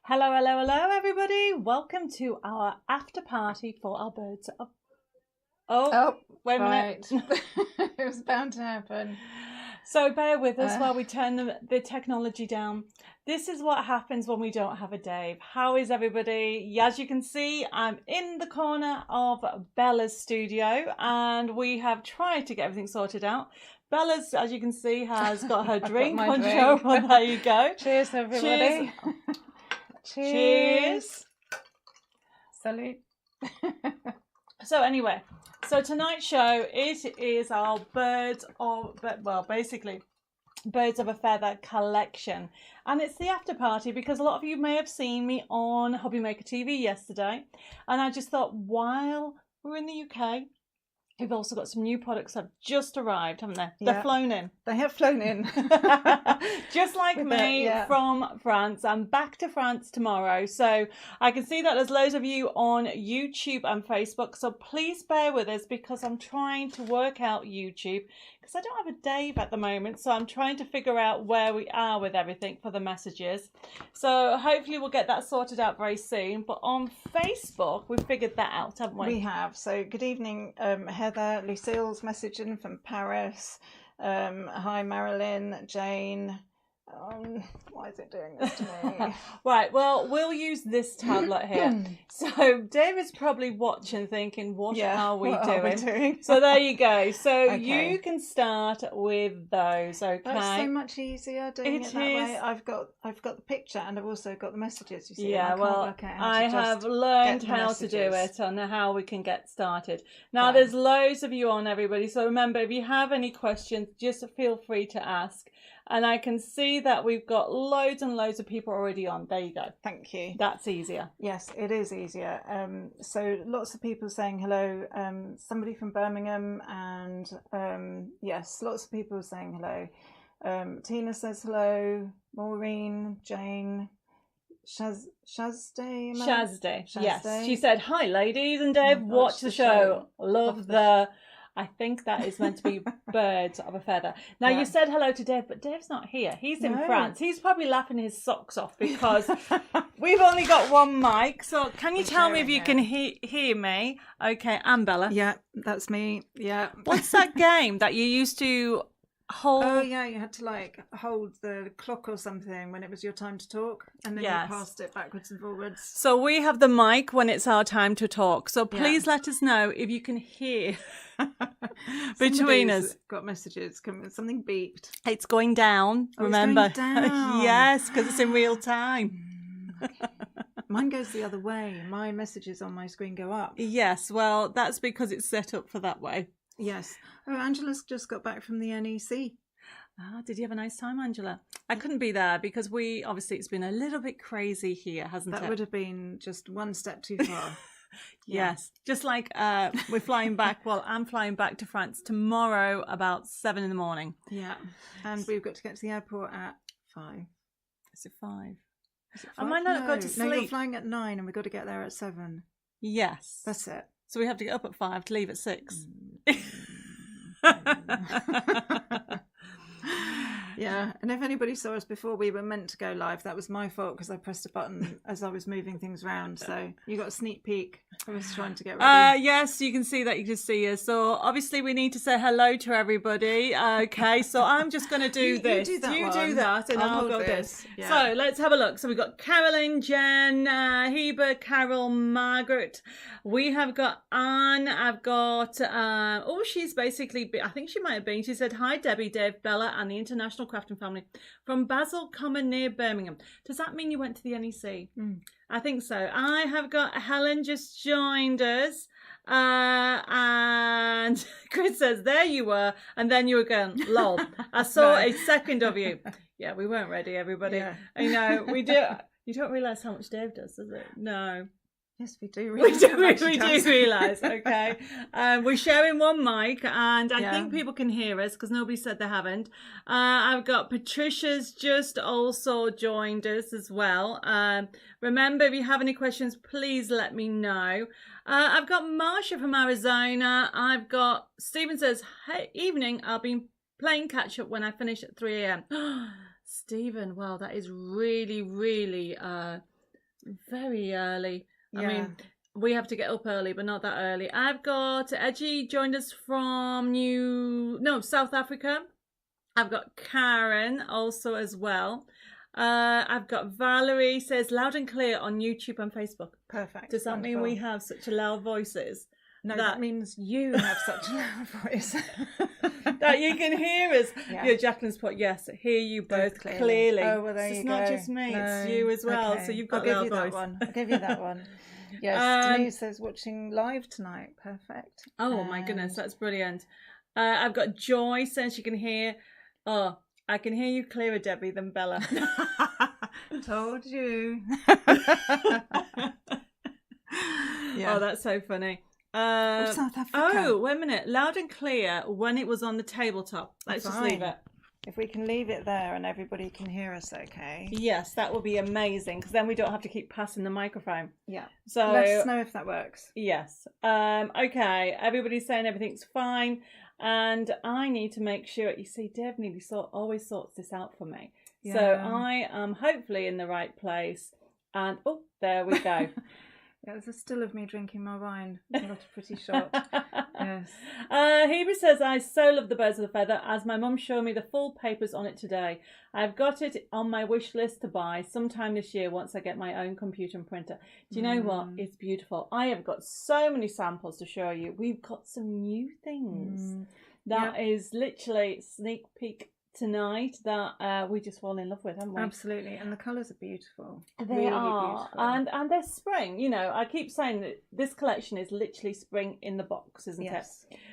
Hello, hello, hello, everybody. Welcome to our after party for our birds of... Oh, wait a minute. It was bound to happen. So bear with us while we turn the technology down. This is what happens when we don't have a Dave. How is everybody? As you can see, I'm in the corner of Bella's studio and we have tried to get everything sorted out. Bella's, as you can see, has got her drink on show. Well, there you go. Cheers, everybody. Cheers. Salute. So anyway, so tonight's show, it is our birds of a feather collection, and it's the after party because a lot of you may have seen me on Hobby Maker TV yesterday, and I just thought while we're in the UK, we've also got some new products that have just arrived, haven't they? Yeah. They're flown in. They have flown in. Just like me from France. I'm back to France tomorrow. So I can see that there's loads of you on YouTube and Facebook. So please bear with us because I'm trying to work out YouTube because I don't have a Dave at the moment. So I'm trying to figure out where we are with everything for the messages. So hopefully we'll get that sorted out very soon. But on Facebook, we've figured that out, haven't we? We have. So good evening, Heather. Lucille's messaging from Paris. Hi, Marilyn, Jane. Why is it doing this to me? Right, well, we'll use this tablet here. So David's probably watching thinking, what are we doing? So there you go. So you can start with those, okay? That's so much easier doing it that way. I've got the picture and I've also got the messages, you see. Yeah, I have learned how to do it and how we can get started. Now, there's loads of you on, everybody. So remember, if you have any questions, just feel free to ask. And I can see that we've got loads and loads of people already on. There you go. Thank you. That's easier. Yes, it is easier. So lots of people saying hello. Somebody from Birmingham and yes, lots of people saying hello. Tina says hello. Maureen, Jane, Shazday. Yes. She said, hi, ladies and Dave. Watch the show. Love the... I think that is meant to be birds of a feather. Now, you said hello to Dave, but Dave's not here. He's in France. He's probably laughing his socks off because we've only got one mic. So can you tell me if you can hear me? Okay, and Bella. Yeah, that's me. Yeah. What's that game that you used to hold? Oh, yeah, you had to hold the clock or something when it was your time to talk. And then you passed it backwards and forwards. So we have the mic when it's our time to talk. So please let us know if you can hear... between us. Got messages. Something beeped. It's going down. Remember? It's going down. Yes, because it's in real time. Okay. Mine goes the other way. My messages on my screen go up. Yes, well, that's because it's set up for that way. Yes. Oh, Angela's just got back from the NEC. Ah, did you have a nice time, Angela? I couldn't be there because obviously it's been a little bit crazy here, hasn't it? That would have been just one step too far. Yes, just like we're flying back. Well, I'm flying back to France tomorrow about 7 a.m. Yeah, and we've got to get to the airport at 5. Is it 5? I might not go to sleep. No, you're flying at 9 and we've got to get there at 7. Yes. That's it. So we have to get up at 5 to leave at 6. Yeah, and if anybody saw us before we were meant to go live, that was my fault because I pressed a button as I was moving things around. So you got a sneak peek. I was trying to get ready. Yes, you can see that. You can see us. So obviously we need to say hello to everybody. Okay, so I'm just going to do this. You do that and I'll go this. Yeah. So let's have a look. So we've got Carolyn, Jen, Heber, Carol, Margaret. We have got Anne. I've got, she's basically, I think she might have been. She said, hi, Debbie, Dave, Bella, and the International Crafting Family from Basil Common near Birmingham. Does that mean you went to the NEC? I think so. I have got Helen just joined us. And Chris says, there you were. And then you were going, lol. I saw a second of you. Yeah, we weren't ready, everybody. Yeah. You know, we do. You don't realise how much Dave does it? No. Yes, we do. We do realise, okay. We're sharing one mic, and I think people can hear us because nobody said they haven't. I've got Patricia's just also joined us as well. Remember, if you have any questions, please let me know. I've got Marsha from Arizona. I've got Stephen says, hey, evening, I'll be playing catch up when I finish at 3 a.m. Stephen, wow, that is really, really very early. Yeah. I mean, we have to get up early, but not that early. I've got Edgy joined us from South Africa. I've got Karen also as well. I've got Valerie says loud and clear on YouTube and Facebook. Perfect. Does that Wonderful. mean we have such loud voices? No, that means you have such a loud voice. That you can hear us. Yeah. Yeah, Jacqueline's put, yes, hear you both clearly. Oh, well, there it's you go. not just me, it's you as well. Okay. So you've got I'll loud give you voice. that one. I'll give you that one. Yes, Denise says watching live tonight. Perfect. Oh, my goodness, that's brilliant. I've got Joy saying she can hear. Oh, I can hear you clearer, Debbie, than Bella. Told you. Oh, that's so funny. South Africa. Oh, wait a minute. Loud and clear when it was on the tabletop. Let's just leave it. If we can leave it there and everybody can hear us okay. Yes, that will be amazing because then we don't have to keep passing the microphone. Yeah. So let us know if that works. Yes. Okay. Everybody's saying everything's fine. And I need to make sure, you see, Dev always sorts this out for me. Yeah. So I am hopefully in the right place. And, oh, there we go. Yeah, there's a still of me drinking my wine. Not a pretty shot. Yes. Hebe says, I so love the Birds of a Feather, as my mum showed me the full papers on it today. I've got it on my wish list to buy sometime this year once I get my own computer and printer. Do you know what? It's beautiful. I have got so many samples to show you. We've got some new things. That is literally sneak peek tonight that we just fall in love with, haven't we? Absolutely, and the colours are beautiful. They really are, beautiful. and they're spring. You know, I keep saying that this collection is literally spring in the box, isn't it?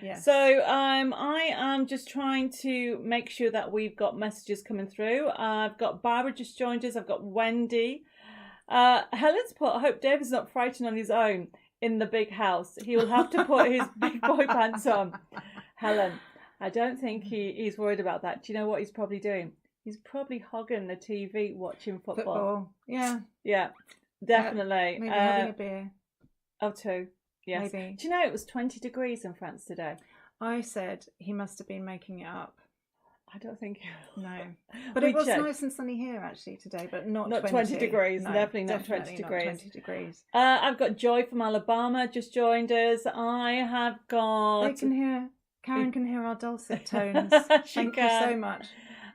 Yes. So I am just trying to make sure that we've got messages coming through. I've got Barbara just joined us. I've got Wendy. Helen's put, I hope David's not frightened on his own in the big house. He will have to put his big boy pants on. Helen, I don't think he's worried about that. Do you know what he's probably doing? He's probably hogging the TV watching football. Yeah. Yeah, definitely. Maybe having a beer. Oh, two. Yes. Maybe. Do you know it was 20 degrees in France today? I said he must have been making it up. I don't think. No. But it was nice and sunny here actually today, but not 20 degrees. No, definitely not 20 degrees. Not 20 degrees. I've got Joy from Alabama just joined us. I have got. Karen can hear our dulcet tones. Thank you so much.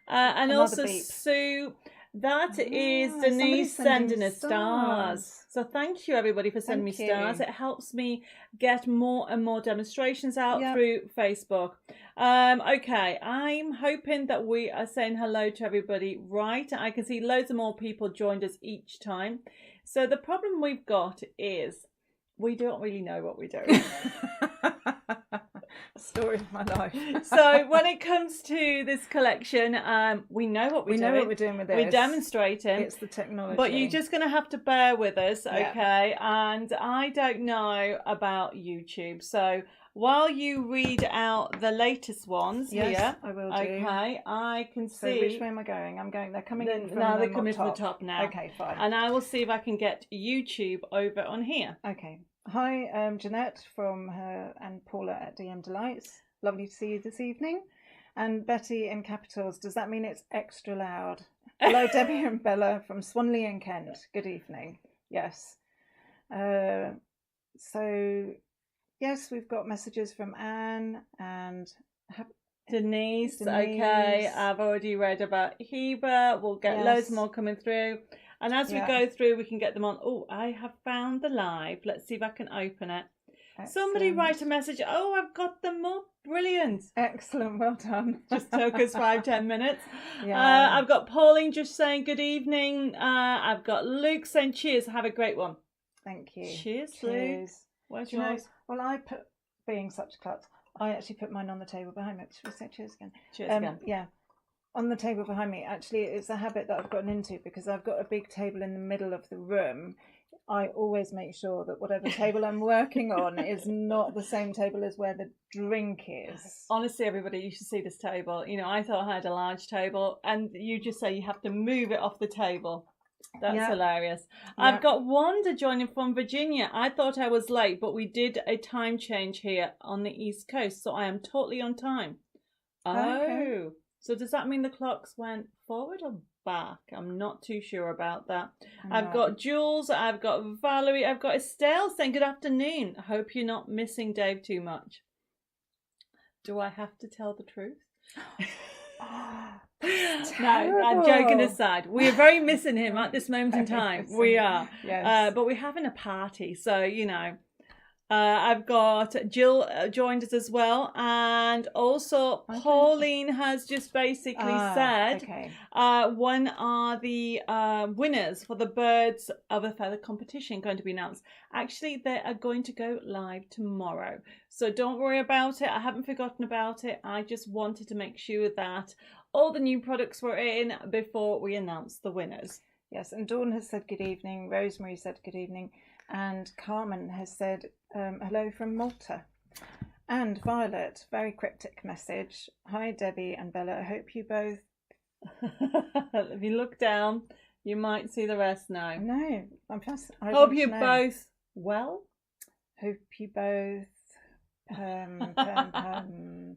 And Another also beep. Sue. That is Denise sending us stars. So thank you everybody for sending me stars. It helps me get more and more demonstrations out through Facebook. Okay, I'm hoping that we are saying hello to everybody right. I can see loads of more people joined us each time. So the problem we've got is we don't really know what we're doing. Story of my life. So when it comes to this collection, we know what we're doing. We know what we're doing with this. We're demonstrating. It's the technology. But you're just going to have to bear with us, okay? And I don't know about YouTube. So while you read out the latest ones here. I will do. Okay, I can see. So which way am I going? They're coming in from now they're coming from the top now. Okay, fine. And I will see if I can get YouTube over on here. Okay. Hi, Jeanette from her and Paula at DM Delights. Lovely to see you this evening. And Betty in capitals. Does that mean it's extra loud? Hello, Debbie and Bella from Swanley in Kent. Good evening. Yes. So, yes, we've got messages from Anne and Denise. Okay, I've already read about Heba. We'll get loads more coming through. And as we go through, we can get them on. Oh, I have found the live. Let's see if I can open it. Excellent. Somebody write a message. Oh, I've got them up. Brilliant. Excellent. Well done. Just took us 5-10 minutes. Yeah. I've got Pauline just saying good evening. I've got Luke saying cheers. Have a great one. Thank you. Cheers, Luke. Where's yours? Well, being such a klutz, I actually put mine on the table behind me. Should we say cheers again? Cheers again. Yeah. On the table behind me, actually, it's a habit that I've gotten into because I've got a big table in the middle of the room. I always make sure that whatever table I'm working on is not the same table as where the drink is. Honestly, everybody, you should see this table. You know, I thought I had a large table, and you just say you have to move it off the table. That's hilarious. I've got Wanda joining from Virginia. I thought I was late, but we did a time change here on the East Coast, so I am totally on time. Oh. Okay. So does that mean the clocks went forward or back. I'm not too sure about that. I've got Jules, I've got Valerie, I've got Estelle saying good afternoon. I hope you're not missing Dave too much. Do I have to tell the truth? No, I'm joking aside. We are very missing him at this moment in time. We are. Yes. But we're having a party, so, you know. I've got Jill joined us as well, and also Pauline has just basically said when are the winners for the Birds of a Feather competition going to be announced. Actually, they are going to go live tomorrow, so don't worry about it. I haven't forgotten about it. I just wanted to make sure that all the new products were in before we announce the winners. Yes, and Dawn has said good evening, Rosemary said good evening, and Carmen has said hello from Malta. And Violet, very cryptic message. Hi Debbie and Bella, I hope you both... If you look down, you might see the rest now. No, I'm fast. I hope you're both well. Hope you both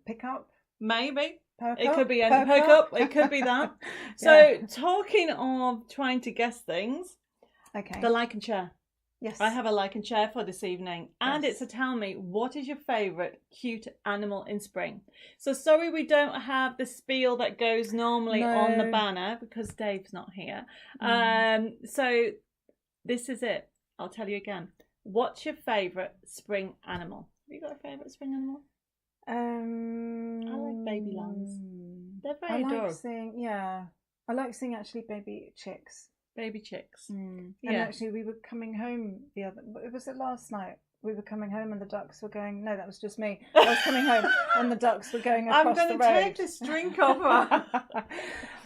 pick up. Maybe. It could be a pick up. It could be that. So talking of trying to guess things, the like and share. Yes. I have a like and share for this evening, and it's to tell me what is your favourite cute animal in spring. So sorry we don't have the spiel that goes normally on the banner because Dave's not here. So this is it. I'll tell you again. What's your favourite spring animal? Have you got a favourite spring animal? I like baby lambs. They're very adorable. I like seeing actually baby chicks. Baby chicks. And actually we were coming home was it last night? We were coming home and the ducks were going, no, that was just me. I was coming home and the ducks were going across the road. I'm going to take this drink off her.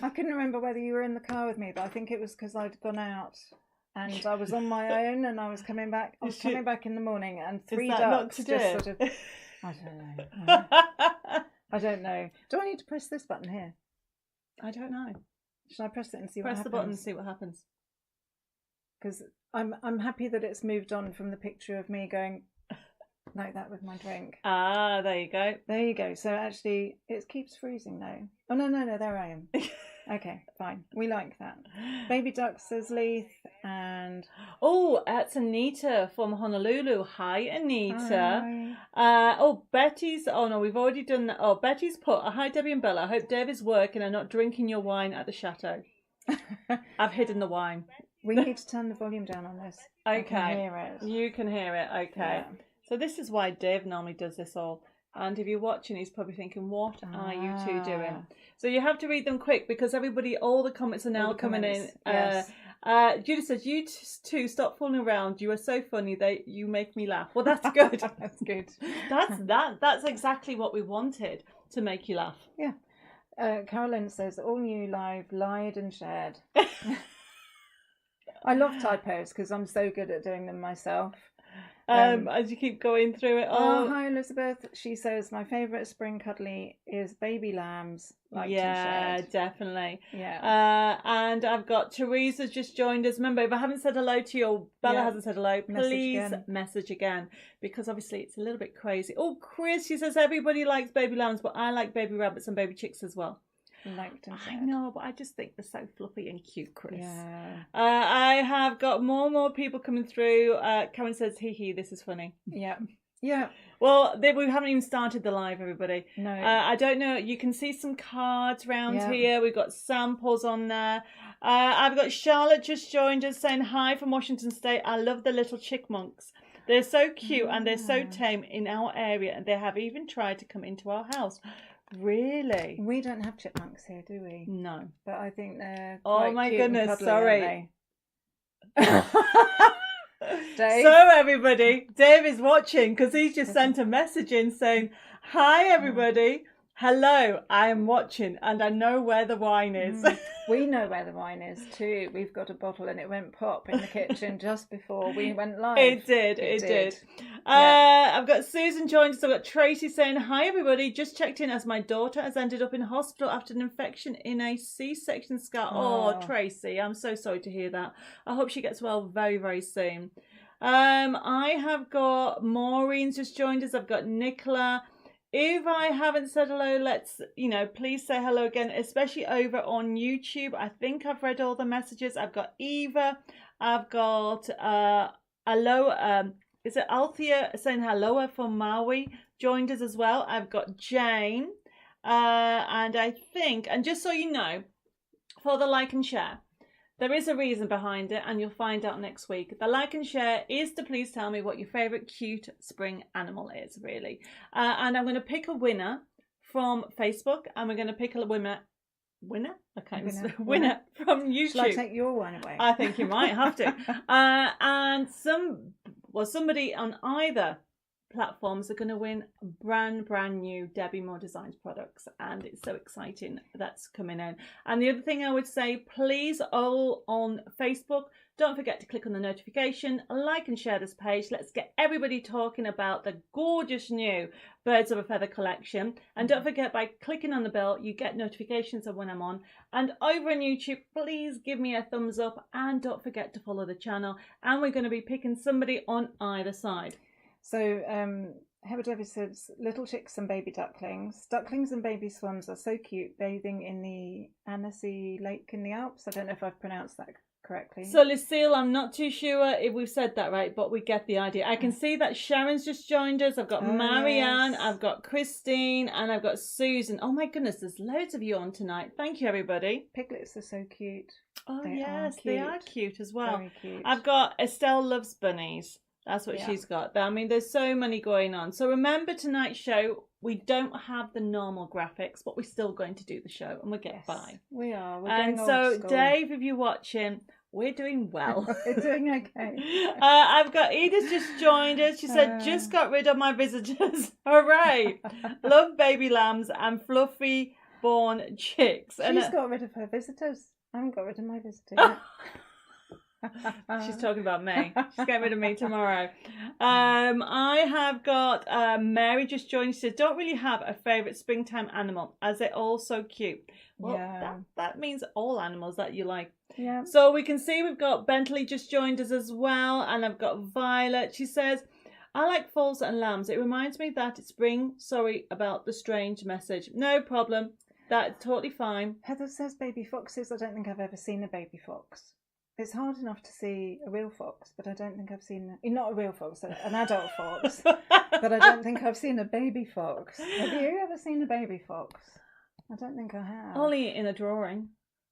I couldn't remember whether you were in the car with me, but I think it was because I'd gone out and I was on my own and I was coming back. I was coming back in the morning and three ducks just sort of... I don't know. I don't know. Do I need to press this button here? I don't know. Should I press it and see what happens? Press the button and see what happens. Because I'm happy that it's moved on from the picture of me going like that with my drink. Ah, there you go. There you go. So actually, it keeps freezing now. Oh, no, there I am. Okay, fine. We like that. Baby duck, says Leith, and... Oh, that's Anita from Honolulu. Hi, Anita. Hi. Betty's... Oh, no, we've already done that. Oh, Betty's put, hi, Debbie and Bella. I hope Deb is working and not drinking your wine at the chateau. I've hidden the wine. We need to turn the volume down on this. Okay. I can hear it. You can hear it. Okay. Yeah. So this is why Dave normally does this all. And if you're watching, he's probably thinking, what are you two doing? So you have to read them quick because all the comments are now coming in. Yes. Judith says, you two stop fooling around. You are so funny. You make me laugh. Well, that's good. That's good. That's exactly what we wanted, to make you laugh. Yeah. Carolyn says, all new live, lied and shared. I love typos because I'm so good at doing them myself. As you keep going through it all. Oh, hi Elizabeth. She says my favourite spring cuddly is baby lambs. Definitely. Yeah. And I've got Teresa's just joined us. Remember, if I haven't said hello to you or Bella hasn't said hello, please message again because obviously it's a little bit crazy. Oh, Chris, she says everybody likes baby lambs, but I like baby rabbits and baby chicks as well. I know, but I just think they're so fluffy and cute, Chris. Yeah. I have got more people coming through. Karen says, hee, this is funny. Yeah. Yeah. Well, we haven't even started the live, everybody. No. I don't know. You can see some cards around here. We've got samples on there. I've got Charlotte just joined us saying hi from Washington State. I love the little chipmunks. They're so cute and they're so tame in our area, and they have even tried to come into our house. Really? We don't have chipmunks here, do we? No. But I think they're oh my cute goodness, and cuddly, sorry. Dave? So everybody, Dave is watching because he's just sent a message in saying, hi everybody. Hello, I am watching and I know where the wine is. We know where the wine is too. We've got a bottle and it went pop in the kitchen just before we went live. It did. I've got Susan joined us. I've got Tracy saying, hi everybody, just checked in as my daughter has ended up in hospital after an infection in a C-section scar. Oh, Tracy, I'm so sorry to hear that. I hope she gets well very, very soon. I have got Maureen's just joined us. I've got Nicola. If I haven't said hello, let's, please say hello again, especially over on YouTube. I think I've read all the messages. I've got Eva. I've got hello. Is it Althea saying hello from Maui? Joined us as well. I've got Jane. And I think, and just so you know, for the like and share, there is a reason behind it, and you'll find out next week. The like and share is to please tell me what your favourite cute spring animal is, really. And I'm going to pick a winner from Facebook, and we're going to pick a winner? Okay, winner from YouTube. Shall I take your one away? I think you might have to. And somebody on either platforms are going to win brand new Debbi More Designs products, and it's so exciting that's coming in. And the other thing I would say, please, all on Facebook, don't forget to click on the notification, like and share this page. Let's get everybody talking about the gorgeous new Birds of a Feather collection. And don't forget, by clicking on the bell, you get notifications of when I'm on. And over on YouTube, please give me a thumbs up, and don't forget to follow the channel. And we're going to be picking somebody on either side. So, Heather Debbi says, little chicks and baby ducklings. Ducklings and baby swans are so cute, bathing in the Annecy Lake in the Alps. I don't know if I've pronounced that correctly. So, Lucille, I'm not too sure if we've said that right, but we get the idea. I can see that Sharon's just joined us. I've got Marianne, yes. I've got Christine, and I've got Susan. Oh my goodness, there's loads of you on tonight. Thank you, everybody. Piglets are so cute. Oh, yes, they are cute as well. Very cute. I've got Estelle Loves Bunnies. That's what she's got. I mean, there's so many going on. So remember, tonight's show, we don't have the normal graphics, but we're still going to do the show, and we'll get by. We are. We're and going so, old school. Dave, if you're watching, we're doing well. We're doing okay. I've got Edith just joined us. She said, just got rid of my visitors. Hooray. Love baby lambs and fluffy born chicks. She's got rid of her visitors. I haven't got rid of my visitors yet. She's talking about me. She's getting rid of me tomorrow. I have got Mary just joined. She says, don't really have a favourite springtime animal, as they're all so cute. Well, that means all animals that you like. Yeah. So we can see we've got Bentley just joined us as well. And I've got Violet. She says, I like foals and lambs. It reminds me that it's spring. Sorry about the strange message. No problem. That's totally fine. Heather says baby foxes. I don't think I've ever seen a baby fox. It's hard enough to see a real fox, but I don't think I've seen not a real fox, an adult fox. But I don't think I've seen a baby fox. Have you ever seen a baby fox? I don't think I have. Only in a drawing.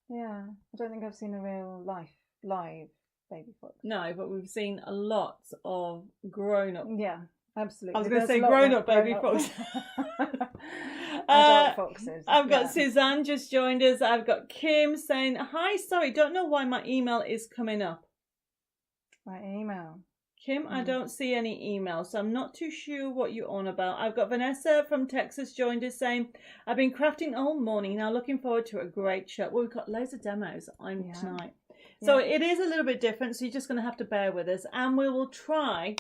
Yeah, I don't think I've seen a real live baby fox. No, but we've seen a lot of grown-up. Yeah, absolutely. I was going to say grown-up baby fox. Adult foxes. I've got Suzanne just joined us. I've got Kim saying, hi, sorry, don't know why my email is coming up. My email. Kim, I don't see any email, so I'm not too sure what you're on about. I've got Vanessa from Texas joined us saying, I've been crafting all morning, now looking forward to a great show. Well, we've got loads of demos on tonight. So it is a little bit different, so you're just going to have to bear with us. And we will try,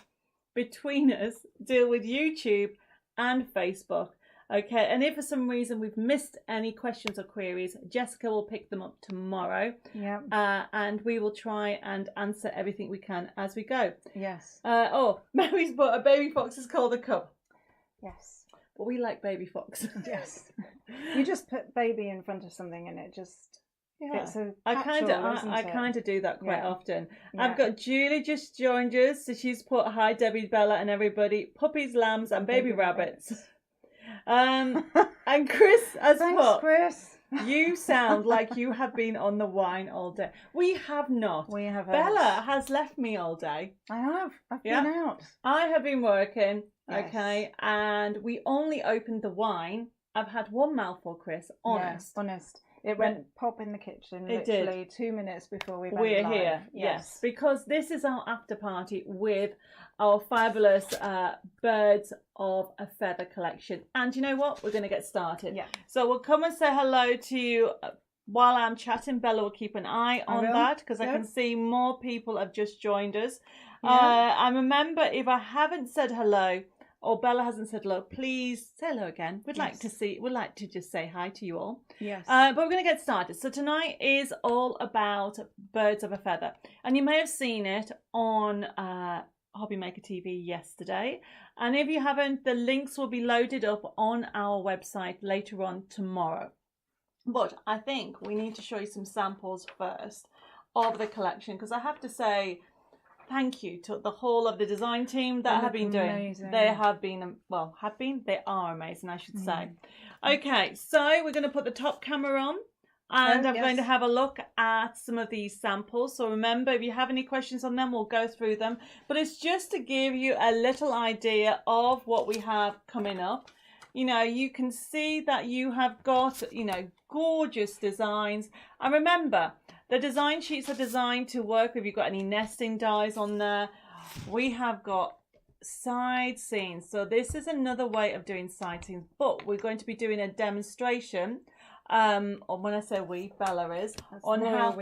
between us, deal with YouTube and Facebook. Okay, and if for some reason we've missed any questions or queries, Jessica will pick them up tomorrow. Yeah. And we will try and answer everything we can as we go. Yes. Mary's bought a baby fox is called a cub. Yes. But we like baby fox. Yes. You just put baby in front of something and it just... Yeah. It's a I catch-all, kind of do that quite often. Yeah. I've got Julie just joined us, so she's put hi Debbie, Bella, and everybody. Puppies, lambs, and baby rabbits. And Chris has put, Chris. You sound like you have been on the wine all day. We have not. We have. Bella has left me all day. I have. I've been out. I have been working. Yes. Okay, and we only opened the wine. I've had one mouthful, Chris. Honest. Yeah, honest. It went pop in the kitchen. It literally did. 2 minutes before we went We're live. here. Yes, because this is our after party with our fabulous Birds of a Feather collection. And you know what? We're going to get started. Yeah. So we'll come and say hello to you while I'm chatting. Bella will keep an eye on that because I can see more people have just joined us. Yeah. And remember, if I haven't said hello or Bella hasn't said hello, please say hello again. We'd like to just say hi to you all. Yes. But we're going to get started. So tonight is all about Birds of a Feather. And you may have seen it on Hobby Maker TV yesterday. And if you haven't, the links will be loaded up on our website later on tomorrow. But I think we need to show you some samples first of the collection, because I have to say thank you to the whole of the design team that have been doing. They have been, well, they are amazing, I should say. Okay, so we're going to put the top camera on. And I'm going to have a look at some of these samples. So remember, if you have any questions on them, we'll go through them. But it's just to give you a little idea of what we have coming up. You know, you can see that you have got, you know, gorgeous designs. And remember, the design sheets are designed to work if you've got any nesting dies on there. We have got side scenes. So this is another way of doing side scenes. But we're going to be doing a demonstration. Or when I say we, Bella is, on how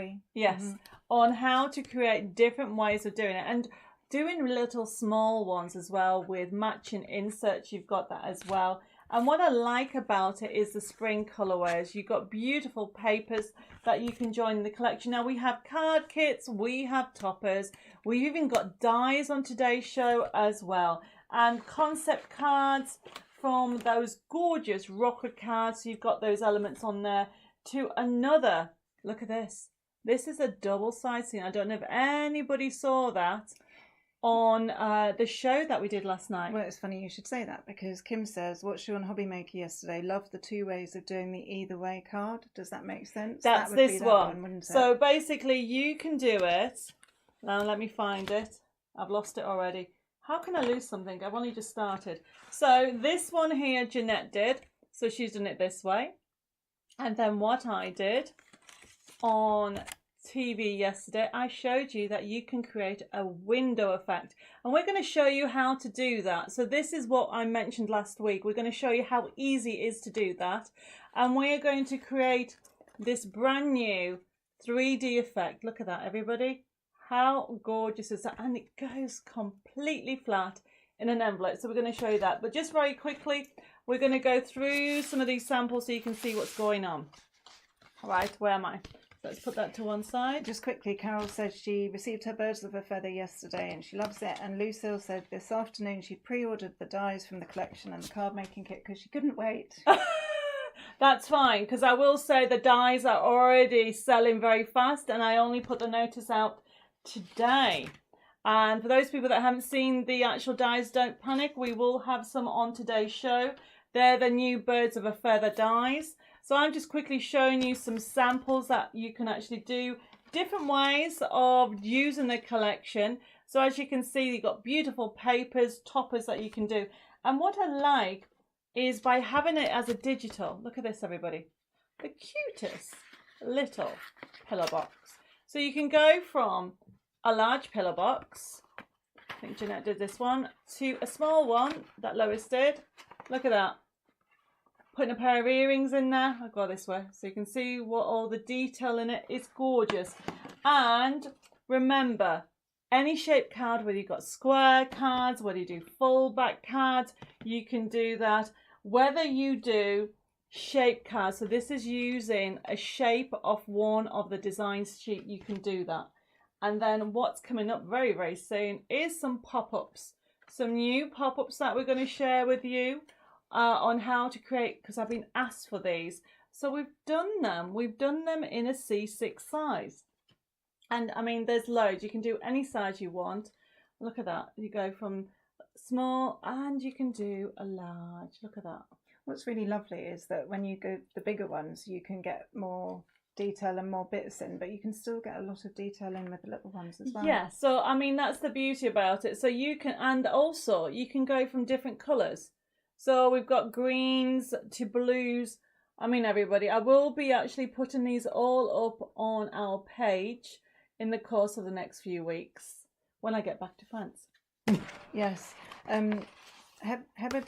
on how to create different ways of doing it, and doing little small ones as well with matching inserts. You've got that as well. And what I like about it is the spring colorways. You've got beautiful papers that you can join in the collection. Now we have card kits, we have toppers, we've even got dies on today's show as well, and concept cards from those gorgeous rocker cards. So you've got those elements on there to another. Look at this. This is a double side scene. I don't know if anybody saw that on the show that we did last night. Well, it's funny you should say that, because Kim says, watched you on Hobby Maker yesterday, loved the 2 ways of doing the either way card. Does that make sense? That's this one, wouldn't it? So basically you can do it. Now let me find it. I've lost it already. How can I lose something? I've only just started. So this one here, Jeanette did. So she's done it this way. And then what I did on TV yesterday, I showed you that you can create a window effect. And we're going to show you how to do that. So this is what I mentioned last week. We're going to show you how easy it is to do that. And we're going to create this brand new 3D effect. Look at that, everybody. How gorgeous is that? And it goes completely flat in an envelope. So we're going to show you that. But just very quickly, we're going to go through some of these samples so you can see what's going on. All right, where am I? Let's put that to one side. Just quickly, Carol said she received her birds of a feather yesterday and she loves it. And Lucille said this afternoon she pre-ordered the dies from the collection and the card making kit because she couldn't wait. That's fine, because I will say the dies are already selling very fast, and I only put the notice out today. And for those people that haven't seen the actual dies, don't panic, we will have some on today's show. They're the new birds of a feather dies. So I'm just quickly showing you some samples that you can actually do, different ways of using the collection. So as you can see, you've got beautiful papers, toppers that you can do. And what I like is by having it as a digital, look at this everybody, the cutest little pillow box. So you can go from a large pillow box, I think Jeanette did this one, to a small one that Lois did. Look at that. Putting a pair of earrings in there. I'll go this way so you can see what all the detail in it is. Gorgeous. And remember, any shaped card, whether you've got square cards, whether you do full back cards, you can do that. Whether you do shape cards, so this is using a shape of one of the design sheet, you can do that. And then what's coming up very, very soon is some pop-ups. Some new pop-ups that we're going to share with you on how to create, because I've been asked for these. So we've done them. We've done them in a C6 size. And I mean, there's loads. You can do any size you want. Look at that. You go from small and you can do a large. Look at that. What's really lovely is that when you go the bigger ones, you can get more detail and more bits in, but you can still get a lot of detail in with the little ones as well. Yeah, so I mean, that's the beauty about it. So you can, and also you can go from different colours. So we've got greens to blues. I mean, everybody, I will be actually putting these all up on our page in the course of the next few weeks when I get back to France. Yes. Heber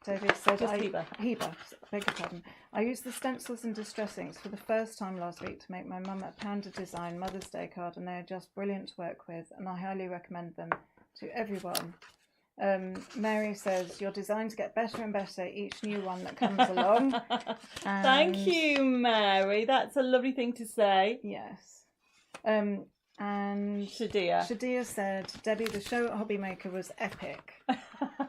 David said, Heber, beg your pardon. I used the stencils and distressings for the first time last week to make my mum a Panda Design Mother's Day card, and they are just brilliant to work with, and I highly recommend them to everyone. Mary says, your designs get better and better each new one that comes along. Thank you, Mary. That's a lovely thing to say. Yes. And Shadia said, Debbie, the show at Hobbymaker was epic.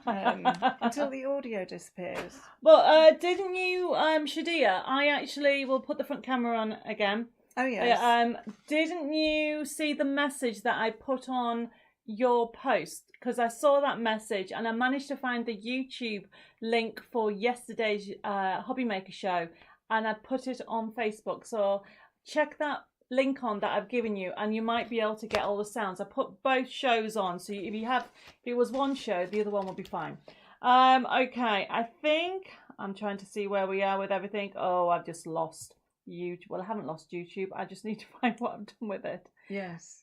Until the audio disappears. Well, didn't you, Shadia? I actually will put the front camera on again. Oh, yes. Didn't you see the message that I put on your post? Because I saw that message and I managed to find the YouTube link for yesterday's Hobbymaker show, and I put it on Facebook. So check that link on that I've given you, and you might be able to get all the sounds. I put both shows on, so if it was one show, the other one will be fine. Okay, I think I'm trying to see where we are with everything. Oh, I've just lost YouTube. Well, I haven't lost YouTube. I just need to find what I've done with it. Yes.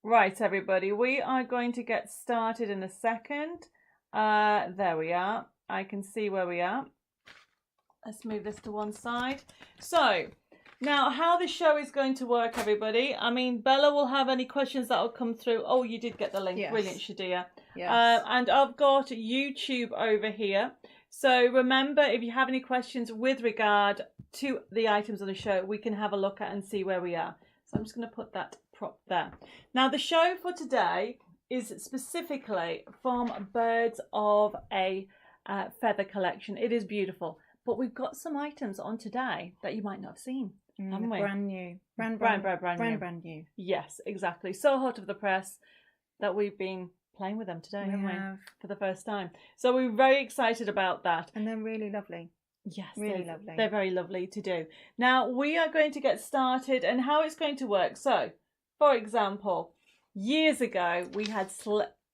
Right, everybody, we are going to get started in a second. There we are. I can see where we are. Let's move this to one side. So now, how the show is going to work, everybody. I mean, Bella will have any questions that will come through. Oh, you did get the link. Yes. Brilliant, Shadia. Yes. And I've got YouTube over here. So remember, if you have any questions with regard to the items on the show, we can have a look at and see where we are. So I'm just going to put that prop there. Now, the show for today is specifically from Birds of a Feather collection. It is beautiful. But we've got some items on today that you might not have seen. Haven't we? Brand new. Brand new. Yes, exactly. So hot off the press that we've been playing with them today, haven't we? For the first time. So we're very excited about that. And they're really lovely. Yes, really lovely. They're very lovely to do. Now, we are going to get started and how it's going to work. So, for example, years ago, we had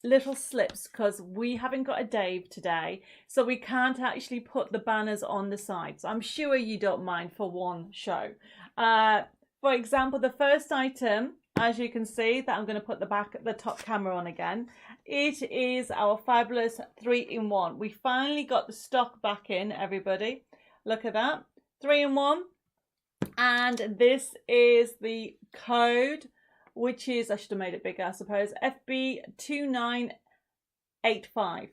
little slips because we haven't got a Dave today, so we can't actually put the banners on the sides. I'm sure you don't mind for one show. For example, the first item, as you can see, that I'm going to put the top camera on again, it is our fabulous 3-in-1. We finally got the stock back in, everybody. Look at that, 3-in-1, and this is the code, which is, I should have made it bigger, I suppose, FB2985.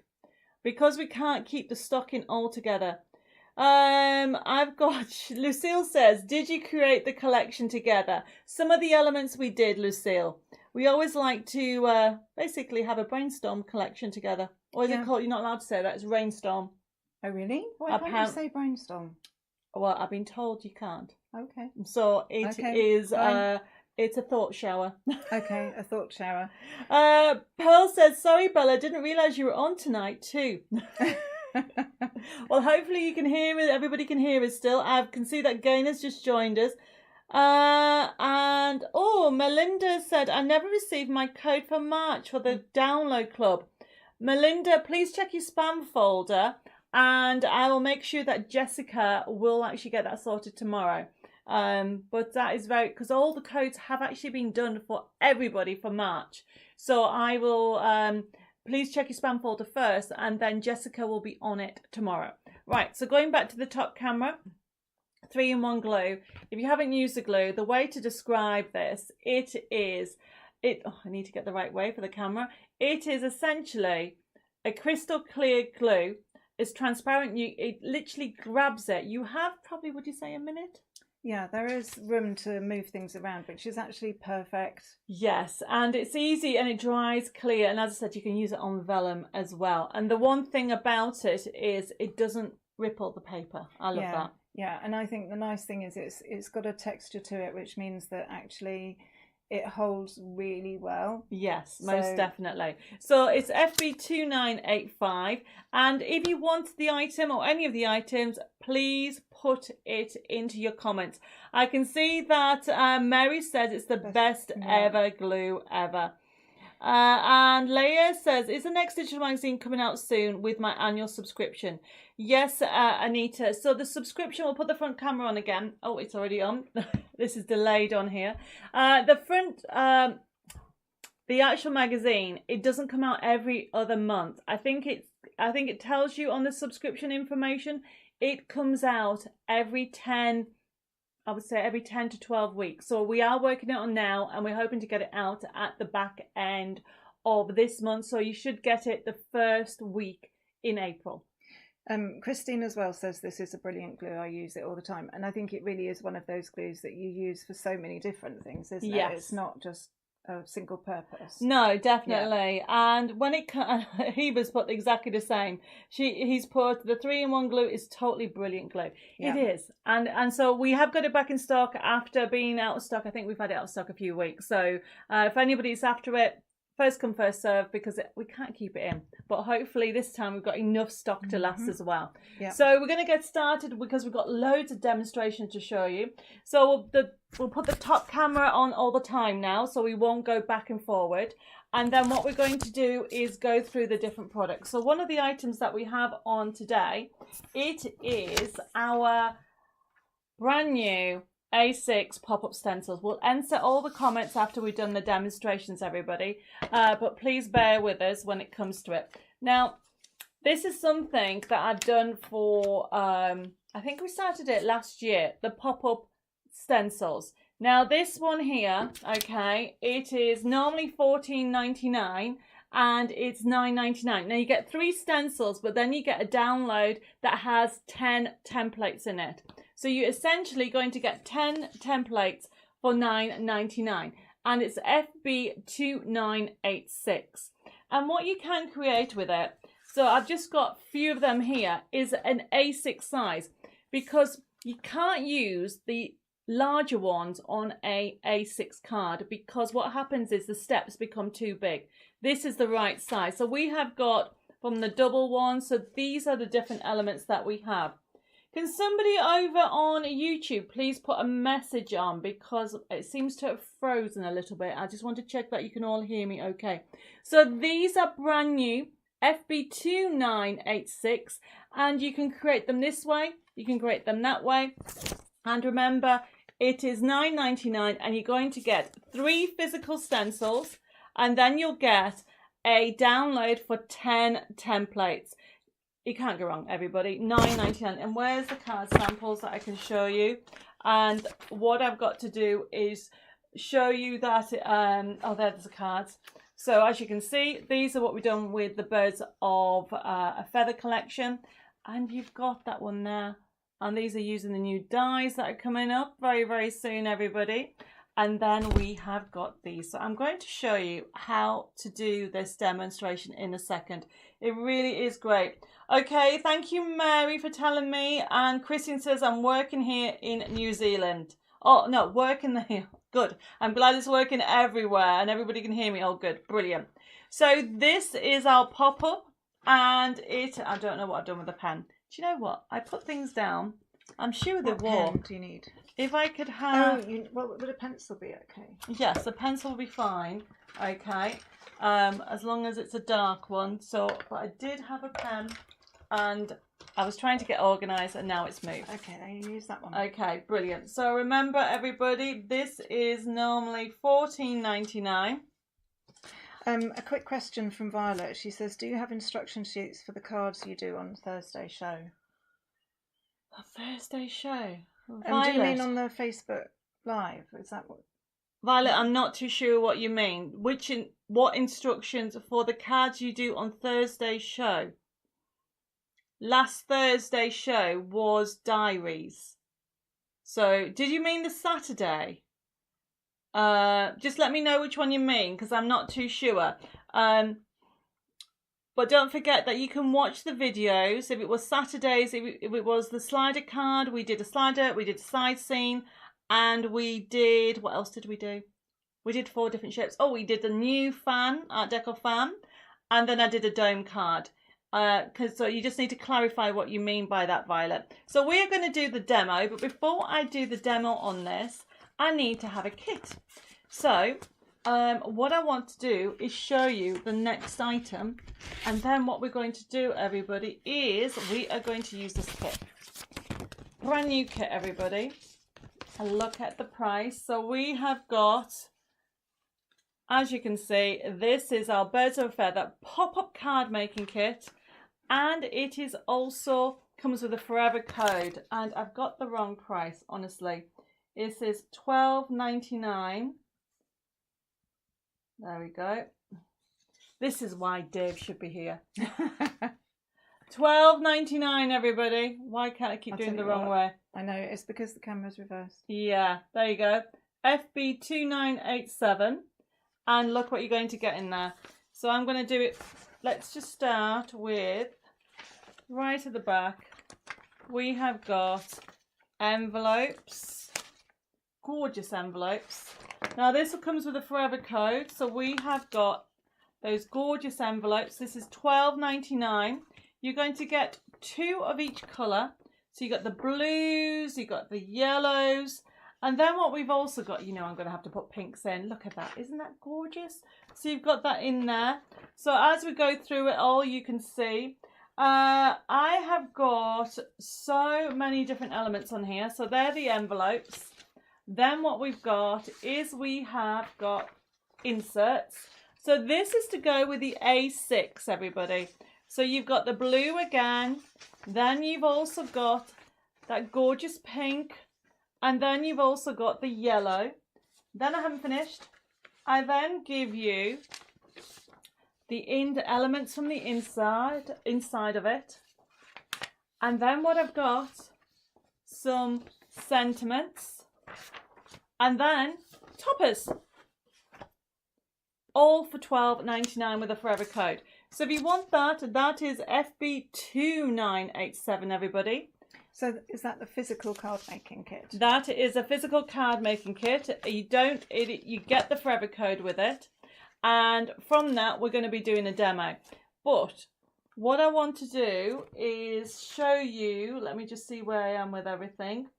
Because we can't keep the stock in all together. I've got, Lucille says, did you create the collection together? Some of the elements we did, Lucille. We always like to basically have a brainstorm collection together. Or is it called, you're not allowed to say that, it's rainstorm. Oh, really? Why can't you say brainstorm? Well, I've been told you can't. Okay. So it is... It's a thought shower. Okay, a thought shower. Pearl says, sorry, Bella, didn't realise you were on tonight too. Well, hopefully you can hear it. Everybody can hear us still. I can see that Gainer's just joined us. And, Melinda said, I never received my code for March for the download club. Melinda, please check your spam folder and I will make sure that Jessica will actually get that sorted tomorrow. But that is because all the codes have actually been done for everybody for March. So I will, please check your spam folder first and then Jessica will be on it tomorrow. Right, so going back to the top camera, 3-in-1 glue. If you haven't used the glue, the way to describe this, I need to get the right way for the camera. It is essentially a crystal clear glue. It's transparent. It literally grabs it. You have probably, would you say, a minute? Yeah, there is room to move things around, which is actually perfect. Yes, and it's easy and it dries clear. And as I said, you can use it on vellum as well. And the one thing about it is it doesn't ripple the paper. I love that. Yeah, and I think the nice thing is it's got a texture to it, which means that actually it holds really well. Yes, most definitely. So it's FB2985. And if you want the item or any of the items, please put it into your comments. I can see that Mary says it's the best ever glue ever. And Leia says, is the next digital magazine coming out soon with my annual subscription? Yes, Anita. So the subscription, we'll put the front camera on again. Oh, it's already on. This is delayed on here. The front, the actual magazine, it doesn't come out every other month. I think it tells you on the subscription information, it comes out every 10 to 12 weeks. So we are working it on now and we're hoping to get it out at the back end of this month. So you should get it the first week in April. Christine as well says this is a brilliant glue. I use it all the time. And I think it really is one of those glues that you use for so many different things, isn't it? It's not just a single purpose. No, definitely. Yeah. And when it Heber's put exactly the same. He's put the 3-in-1 glue is totally brilliant glue. Yeah. It is. And so we have got it back in stock after being out of stock. I think we've had it out of stock a few weeks. So if anybody's after it, first come, first serve, because we can't keep it in. But hopefully this time we've got enough stock to last as well. Yeah. So we're going to get started because we've got loads of demonstrations to show you. So we'll put the top camera on all the time now, so we won't go back and forward. And then what we're going to do is go through the different products. So one of the items that we have on today, it is our brand new A6 pop-up stencils. We'll answer all the comments after we've done the demonstrations, everybody. But please bear with us when it comes to it. Now, this is something that I've done for, I think we started it last year, the pop-up stencils. Now, this one here, okay, it is normally $14.99 and it's $9.99. Now, you get 3 stencils, but then you get a download that has 10 templates in it. So you're essentially going to get 10 templates for $9.99, and it's FB2986. And what you can create with it, so I've just got a few of them here, is an A6 size, because you can't use the larger ones on a A6 card, because what happens is the steps become too big. This is the right size. So we have got from the double one, so these are the different elements that we have. Can somebody over on YouTube please put a message on, because it seems to have frozen a little bit. I just want to check that you can all hear me okay. So these are brand new FB2986, and you can create them this way, you can create them that way. And remember, it is $9.99, and you're going to get 3 physical stencils, and then you'll get a download for 10 templates. You can't go wrong, everybody. $9.99. And where's the card samples that I can show you? And what I've got to do is show you that, oh, there's the cards. So as you can see, these are what we've done with the Birds of a Feather collection. And you've got that one there. And these are using the new dies that are coming up very, very soon, everybody. And then we have got these. So I'm going to show you how to do this demonstration in a second. It really is great. Okay, thank you, Mary, for telling me. And Christine says, I'm working here in New Zealand. Oh, no, working there. Good. I'm glad it's working everywhere and everybody can hear me. Oh, good. Brilliant. So this is our pop-up, and I don't know what I've done with the pen. Do you know what? I put things down. I'm sure they will. What pen do you need? If I could have... Oh, well, would a pencil be okay? Yes, a pencil will be fine. Okay. As long as it's a dark one. So, but I did have a pen, and I was trying to get organised, and now it's moved. Okay, then you use that one. Okay, brilliant. So remember, everybody, this is normally $14.99. A quick question from Violet. She says, do you have instruction sheets for the cards you do on Thursday show? A Thursday show? Do you mean on the Facebook Live? Is that what? Violet, I'm not too sure what you mean. What instructions for the cards you do on Thursday show? Last Thursday show was diaries. So, did you mean the Saturday? Just let me know which one you mean, because I'm not too sure. But don't forget that you can watch the videos. If it was Saturdays, if it was the slider card, we did a slider, we did a side scene, and we did, what else did we do? We did 4 different shapes. Oh, we did the new fan, Art Deco fan, and then I did a dome card. So you just need to clarify what you mean by that, Violet. So we're going to do the demo, but before I do the demo on this, I need to have a kit. So what I want to do is show you the next item, and then what we're going to do, everybody, is we are going to use this kit. Brand new kit, everybody. And look at the price. So we have got, as you can see, this is our Birds of a Feather pop-up card making kit, and it is also comes with a forever code, and I've got the wrong price, honestly. This is $12.99. There we go. This is why Dave should be here. $12.99, everybody. Why can't I keep doing the wrong way? I know, it's because the camera's reversed. Yeah, there you go. FB2987. and look what you're going to get in there. So I'm going to do it. Let's just start with right at the back. We have got envelopes, gorgeous envelopes. Now this comes with a forever code. So we have got those gorgeous envelopes. This is $12.99. You're going to get 2 of each colour. So you got the blues, you got the yellows, and then what we've also got, you know, I'm going to have to put pinks in. Look at that. Isn't that gorgeous? So you've got that in there. So as we go through it all, you can see I have got so many different elements on here. So they're the envelopes. Then what we've got is we have got inserts. So this is to go with the A6, everybody. So you've got the blue again. Then you've also got that gorgeous pink. And then you've also got the yellow. Then I haven't finished. I then give you the elements from the inside of it. And then what I've got, some sentiments. And then toppers. All for $12.99 with a forever code. So if you want that, that is FB2987, everybody. So is that the physical card making kit? That is a physical card making kit. You get the forever code with it. And from that, we're going to be doing a demo. But what I want to do is show you, let me just see where I am with everything.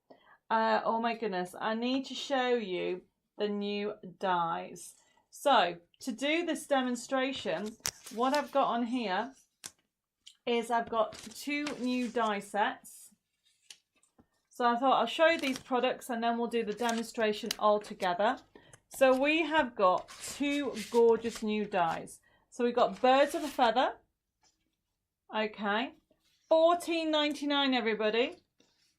Oh my goodness, I need to show you the new dies. So to do this demonstration, what I've got on here is I've got 2 new die sets. So I thought I'll show you these products and then we'll do the demonstration all together. So we have got 2 gorgeous new dies. So we've got Birds of a Feather. Okay. $14.99, everybody.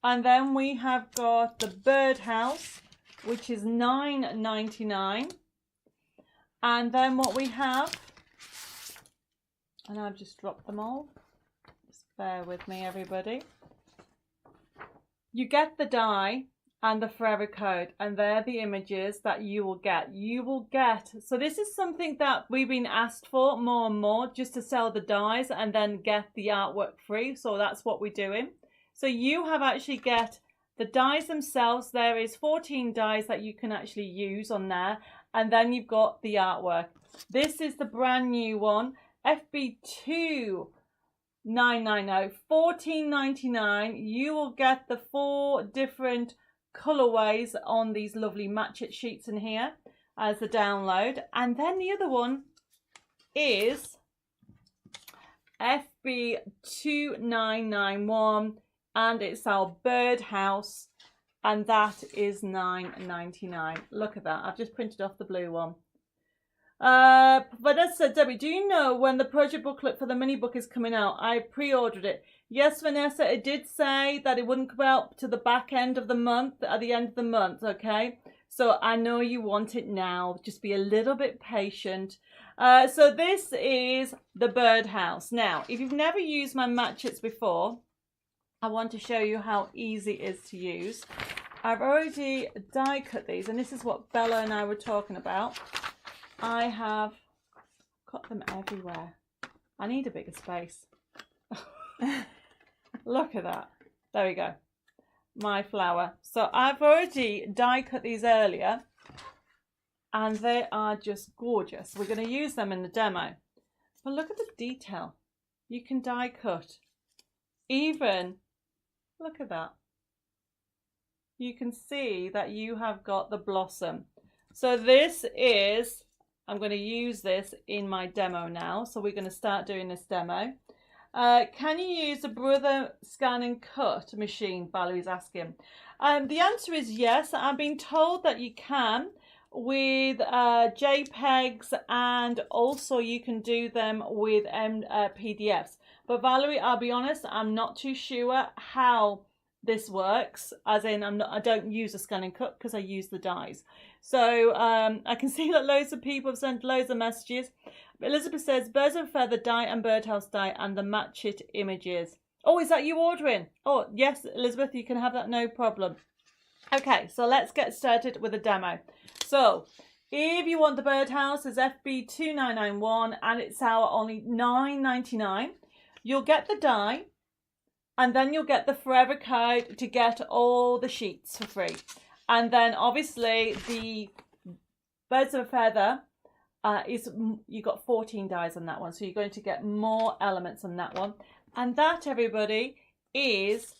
And then we have got the Birdhouse, which is $9.99. And then what we have, and I've just dropped them all. Just bear with me, everybody. You get the die and the forever code, and they're the images that you will get. You will get, so this is something that we've been asked for more and more, just to sell the dies and then get the artwork free. So that's what we're doing. So you have actually get the dies themselves. There is 14 dies that you can actually use on there. And then you've got the artwork. This is the brand new one. FB2990, $14.99. You will get the 4 different colorways on these lovely match it sheets in here as the download. And then the other one is FB2991, and it's our Birdhouse, and that is $9.99. Look at that. I've just printed off the blue one. Vanessa, Debbie, do you know when the project booklet for the mini book is coming out? I pre-ordered it. Yes, Vanessa, it did say that it wouldn't come out to the back end of the month, at the end of the month, okay? So I know you want it now. Just be a little bit patient. So this is the Birdhouse. Now, if you've never used my matchets before, I want to show you how easy it is to use. I've already die cut these, and this is what Bella and I were talking about. I have got them everywhere. I need a bigger space. Look at that. There we go. My flower. So I've already die cut these earlier, and they are just gorgeous. We're going to use them in the demo. But look at the detail. You can die cut. Even, look at that. You can see that you have got the blossom. So this is, I'm going to use this in my demo now. So we're going to start doing this demo. Can you use a Brother Scan and Cut machine? Valerie's asking. The answer is yes. I've been told that you can with JPEGs, and also you can do them with PDFs. But Valerie, I'll be honest, I'm not too sure how this works, as in I don't use a Scan and Cut because I use the dies. So I can see that loads of people have sent loads of messages. Elizabeth says Birds of a Feather die and Birdhouse die and the match it images. Oh, is that you ordering? Oh yes, Elizabeth, you can have that, no problem. Okay, so let's get started with a demo. So If you want the birdhouse, it's FB2991 and it's our only $9.99. You'll get the die and then you'll get the forever code to get all the sheets for free. And then obviously the birds of a feather you got 14 dies on that one, so you're going to get more elements on that one. And that, everybody, is,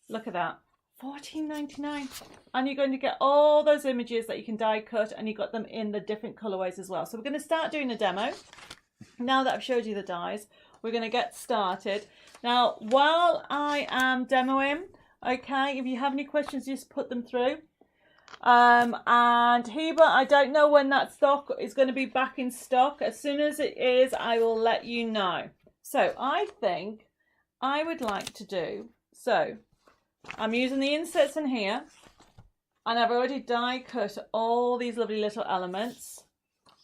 look at that, $14.99. And you're going to get all those images that you can die cut, and you got them in the different colorways as well. So we're going to start doing a demo. Now that I've showed you the dies, we're going to get started. Now, while I am demoing, okay, if you have any questions, just put them through. And Heba, I don't know when that stock is going to be back in stock. As soon as it is, I will let you know. So I think I would like to do, so I'm using the inserts in here, and I've already die cut all these lovely little elements,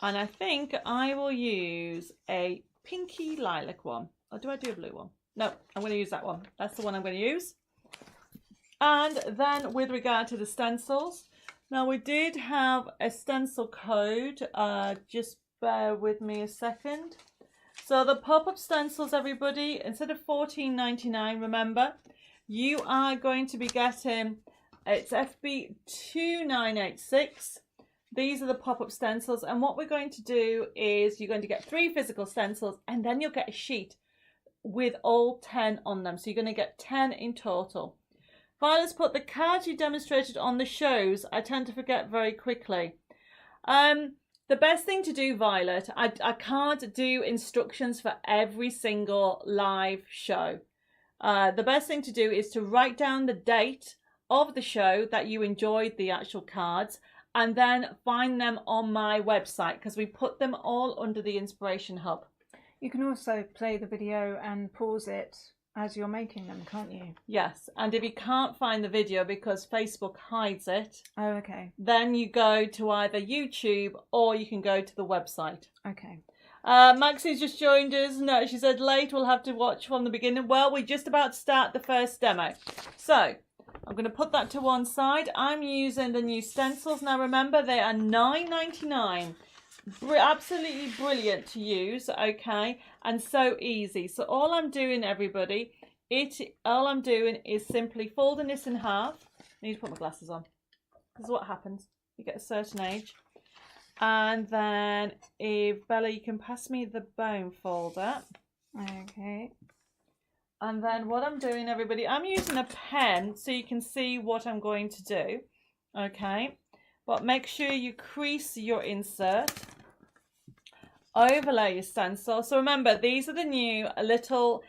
and I think I will use a pinky lilac one. Or do I do a blue one? No, I'm going to use that one. That's the one I'm going to use. And then with regard to the stencils, now we did have a stencil code, just bear with me a second. So the pop-up stencils, everybody, instead of $14.99, remember, you are going to be getting, it's FB2986. These are the pop-up stencils, and what we're going to do is you're going to get 3 physical stencils, and then you'll get a sheet with all 10 on them. So you're going to get 10 in total. Violet's put the cards you demonstrated on the shows. I tend to forget very quickly. The best thing to do, Violet, I can't do instructions for every single live show. The best thing to do is to write down the date of the show that you enjoyed the actual cards, and then find them on my website, because we put them all under the Inspiration Hub. You can also play the video and pause it as you're making them, can't you? Yes, and if you can't find the video because Facebook hides it, oh, okay, then you go to either YouTube or you can go to the website. Okay. Maxie's just joined us. No, she said late, we'll have to watch from the beginning. Well, we're just about to start the first demo. So, I'm going to put that to one side. I'm using the new stencils. Now remember, they are $9.99. Absolutely brilliant to use, okay, and so easy. So all I'm doing, everybody, all I'm doing is simply folding this in half. I need to put my glasses on. This is what happens. You get a certain age. And then, if Bella, you can pass me the bone folder. Okay. And then what I'm doing, everybody, I'm using a pen so you can see what I'm going to do, okay? But make sure you crease your insert, overlay your stencil. So remember, these are the new little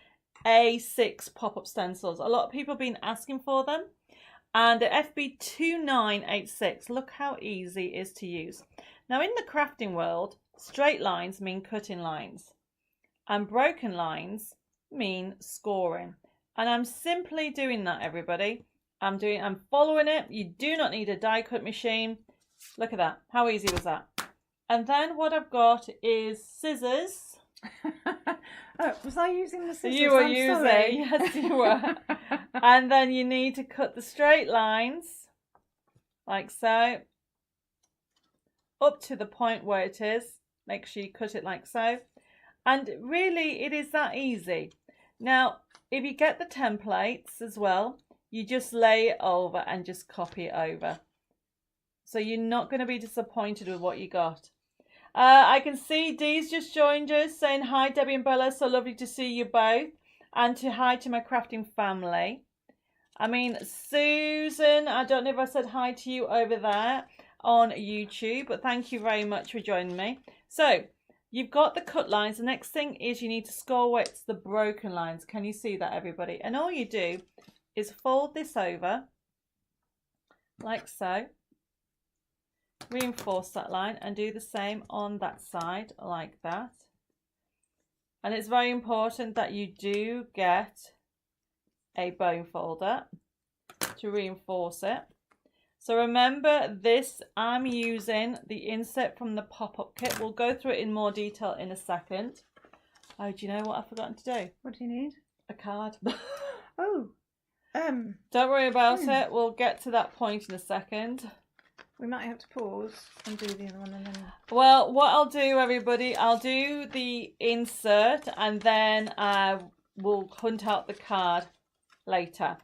A6 pop-up stencils. A lot of people have been asking for them. And the FB2986, look how easy it is to use. Now in the crafting world, straight lines mean cutting lines. And broken lines mean scoring. And I'm simply doing that, everybody. I'm following it. You do not need a die cut machine. Look at that. How easy was that? And then what I've got is scissors. Oh, was I using the scissors? You were using, yes, you were. And then you need to cut the straight lines, like so, up to the point where it is. Make sure you cut it like so. And really, it is that easy. Now, if you get the templates as well, you just lay it over and just copy it over. So you're not going to be disappointed with what you got. I can see Dee's just joined us saying, hi, Debbie and Bella. So lovely to see you both. And hi to my crafting family. I mean, Susan, I don't know if I said hi to you over there on YouTube, but thank you very much for joining me. So you've got the cut lines. The next thing is you need to score where it's the broken lines. Can you see that, everybody? And all you do is fold this over like so. Reinforce that line and do the same on that side like that. And it's very important that you do get a bone folder to reinforce it. So remember this, I'm using the insert from the pop-up kit. We'll go through it in more detail in a second. Oh, do you know what I've forgotten to do? What do you need? A card. Oh. Don't worry about it. We'll get to that point in a second. We might have to pause and do the other one and then... Well, what I'll do, everybody, I'll do the insert and then we'll hunt out the card later.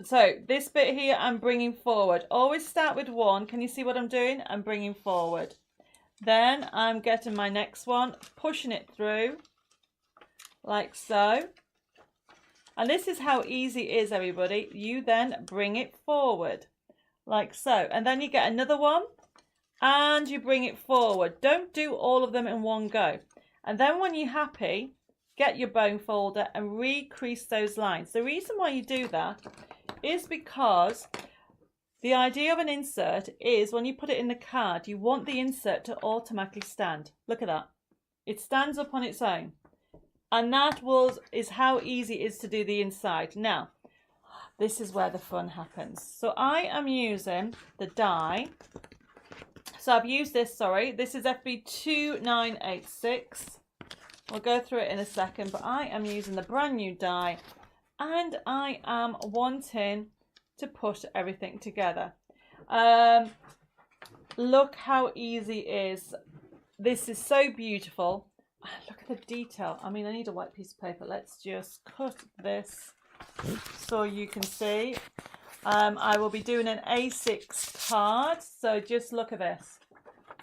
So this bit here, I'm bringing forward. Always start with one. Can you see what I'm doing? I'm bringing forward. Then I'm getting my next one, pushing it through like so. And this is how easy it is, everybody. You then bring it forward like so. And then you get another one and you bring it forward. Don't do all of them in one go. And then when you're happy, get your bone folder and recrease those lines. The reason why you do that is because the idea of an insert is when you put it in the card, you want the insert to automatically stand. Look at that. It stands up on its own. And that is how easy it is to do the inside. Now, this is where the fun happens. So I am using the die. So I've used this, this is FB2986. We'll go through it in a second, but I am using the brand new die and I am wanting to put everything together. Look how easy it is. This is so beautiful. Look at the detail. I mean, I need a white piece of paper. Let's just cut this so you can see. I will be doing an A6 card, so just look at this.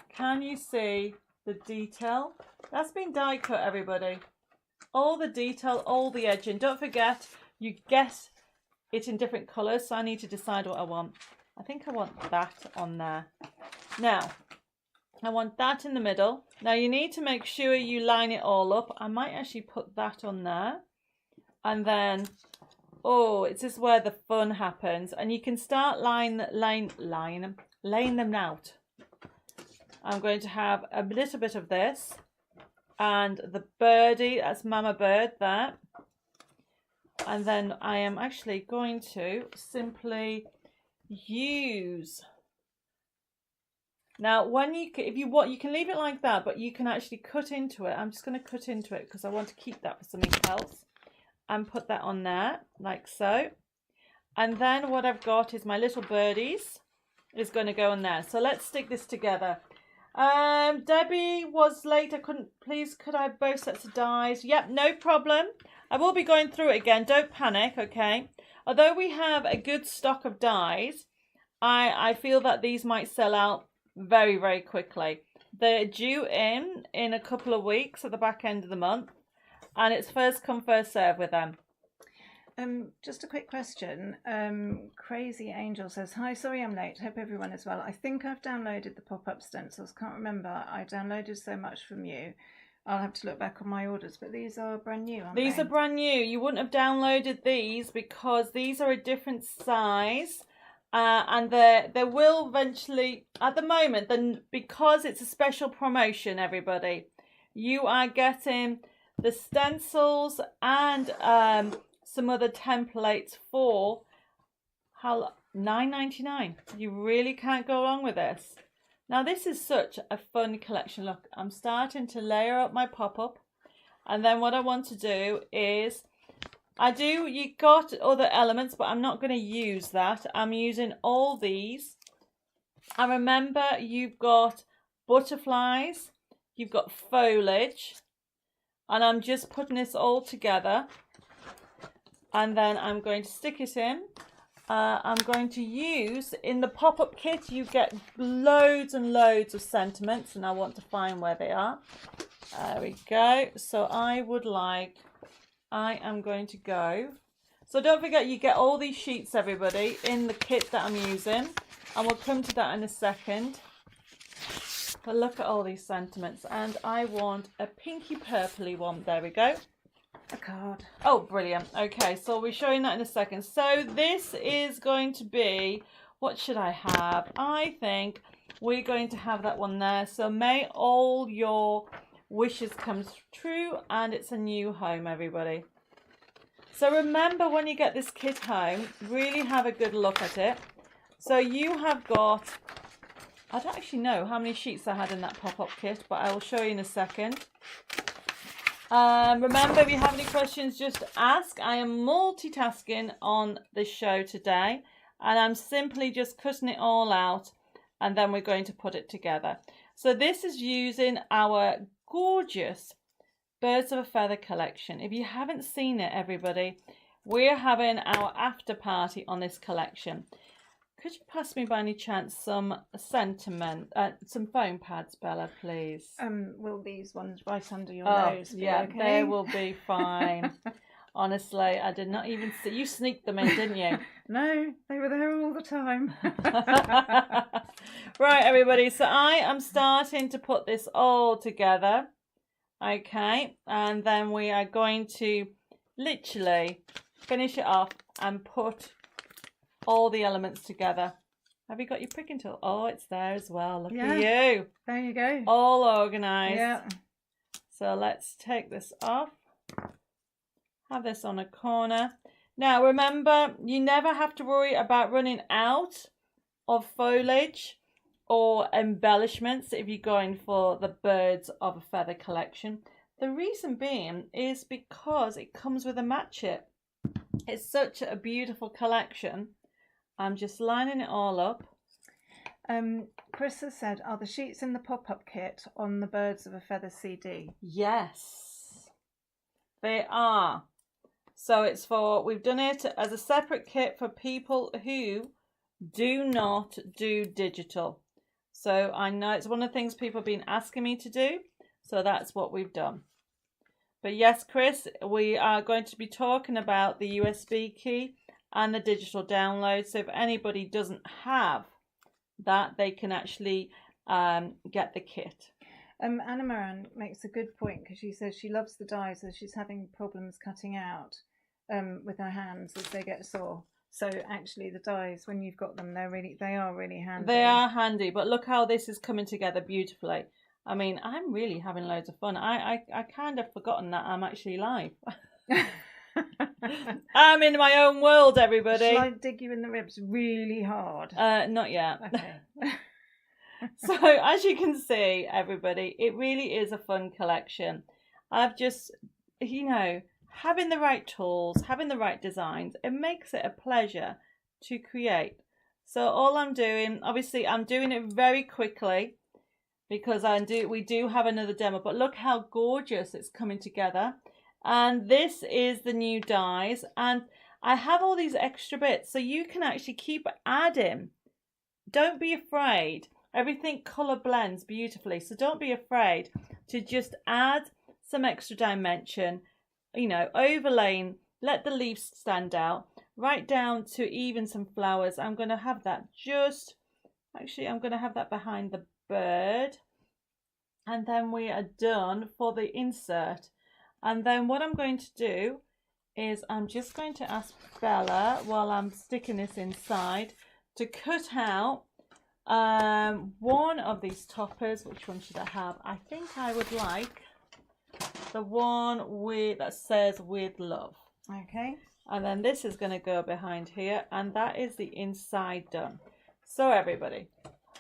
Can you see the detail? That's been die cut, everybody. All the detail, all the edging. Don't forget, you get it in different colours, so I need to decide what I want. I think I want that on there. Now, I want that in the middle. Now, you need to make sure you line it all up. I might actually put that on there. And then, oh, it's just where the fun happens. And you can start laying them out. I'm going to have a little bit of this. And the birdie, that's Mama Bird there. And then I am actually going to simply use... Now, if you want, you can leave it like that, but you can actually cut into it. I'm just going to cut into it because I want to keep that for something else. And put that on there, like so. And then what I've got is my little birdies is going to go on there. So let's stick this together. Debbie was late. Could I have both sets of dies? Yep, no problem. I will be going through it again. Don't panic, okay? Although we have a good stock of dies, I feel that these might sell out very, very quickly. They're due in a couple of weeks at the back end of the month. And it's first come, first serve with them. Just a quick question. Crazy Angel says, hi, sorry I'm late. Hope everyone is well. I think I've downloaded the pop-up stencils. Can't remember. I downloaded so much from you. I'll have to look back on my orders, but these are brand new, aren't they? These are brand new. You wouldn't have downloaded these because these are a different size. And they will eventually, at the moment, then because it's a special promotion, everybody, you are getting the stencils and some other templates for $9.99. You really can't go wrong with this. Now this is such a fun collection. Look, I'm starting to layer up my pop-up, and then what I want to do is you got other elements, but I'm not going to use that. I'm using all these. And remember, you've got butterflies, you've got foliage, and I'm just putting this all together. And then I'm going to stick it in. I'm going to use, in the pop-up kit, you get loads and loads of sentiments, and I want to find where they are. There we go. So I am going to go. So don't forget, you get all these sheets, everybody, in the kit that I'm using. And we'll come to that in a second. But look at all these sentiments. And I want a pinky purpley one. There we go. A card. Oh, brilliant. Okay, so we'll be showing that in a second. So this is going to be, what should I have? I think we're going to have that one there. So may all your wishes come true, and it's a new home, everybody. So remember, when you get this kit home, really have a good look at it. So you have got, I don't actually know how many sheets I had in that pop-up kit, but I will show you in a second. Remember, if you have any questions, just ask. I am multitasking on this show today, and I'm simply just cutting it all out and then we're going to put it together. So this is using our gorgeous Birds of a Feather collection. If you haven't seen it, everybody, we're having our after party on this collection. Could you pass me by any chance some some foam pads, Bella, please? Will these ones right under your nose be okay? They will be fine. Honestly, I did not even see you sneaked them in, didn't you? No, they were there all the time. Right, everybody. So I am starting to put this all together. Okay, and then we are going to literally finish it off and put all the elements together. Have you got your pricking tool? Oh, it's there as well. Look at you. There you go. All organised. Yeah. So let's take this off. Have this on a corner. Now remember, you never have to worry about running out of foliage or embellishments if you're going for the Birds of a Feather collection. The reason being is because it comes with a match it. It's such a beautiful collection. I'm just lining it all up. Chris has said, are the sheets in the pop-up kit on the Birds of a Feather CD? Yes, they are. So it's for, we've done it as a separate kit for people who do not do digital. So I know it's one of the things people have been asking me to do. So that's what we've done. But yes, Chris, we are going to be talking about the USB key and the digital download. So if anybody doesn't have that, they can actually get the kit. Anna Moran makes a good point because she says she loves the dies, so she's having problems cutting out with her hands as they get sore. So actually the dies, when you've got them, they are really handy. They are handy, but look how this is coming together beautifully. I mean, I'm really having loads of fun. I kind of forgotten that I'm actually live. I'm in my own world, everybody. Shall I dig you in the ribs really hard? Not yet. Okay. So as you can see, everybody, it really is a fun collection. I've just, having the right tools, having the right designs, it makes it a pleasure to create. So all I'm doing, obviously I'm doing it very quickly because we do have another demo, but look how gorgeous it's coming together. And this is the new dies, and I have all these extra bits so you can actually keep adding. Don't be afraid. Everything colour blends beautifully, so don't be afraid to just add some extra dimension, overlaying, let the leaves stand out, right down to even some flowers. I'm going to have that I'm going to have that behind the bird, and then we are done for the insert. And then what I'm going to do is I'm just going to ask Bella, while I'm sticking this inside, to cut out one of these toppers. Which one should I have? I think I would like the one that says with love. Okay. And then this is going to go behind here, and that is the inside done. So everybody,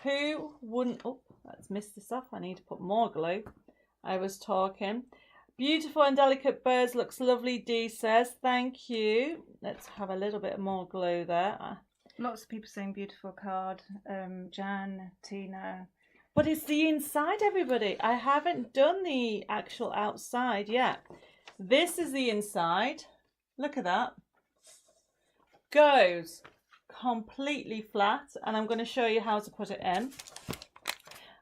who wouldn't, let's mist this off. I need to put more glue. I was talking. Beautiful and delicate birds, looks lovely, Dee says. Thank you. Let's have a little bit more glue there. Lots of people saying beautiful card. Jan, Tina. But it's the inside, everybody. I haven't done the actual outside yet. This is the inside. Look at that. Goes completely flat, and I'm going to show you how to put it in.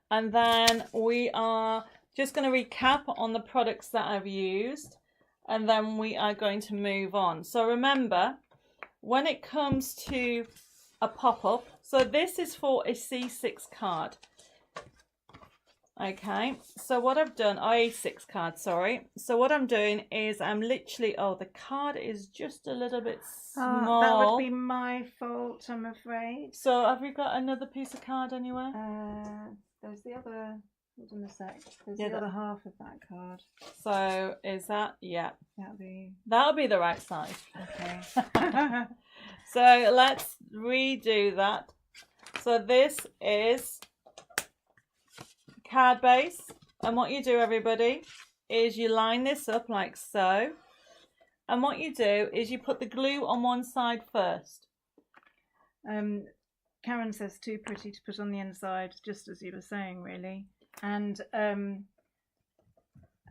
And then we are just going to recap on the products that I've used, and then we are going to move on. So remember, when it comes to a pop-up, so this is for a C6 card. Okay, so what I've done, A6 card, sorry. So what I'm doing is I'm literally, the card is just a little bit small. That would be my fault, I'm afraid. So have we got another piece of card anywhere? There's the other, hold on a sec. There's the other half of that card. So is that, yeah. That'll be the right size. Okay. So let's redo that. So this is card base, and what you do, everybody, is you line this up like so, and what you do is you put the glue on one side first. Karen says too pretty to put on the inside, just as you were saying, really. And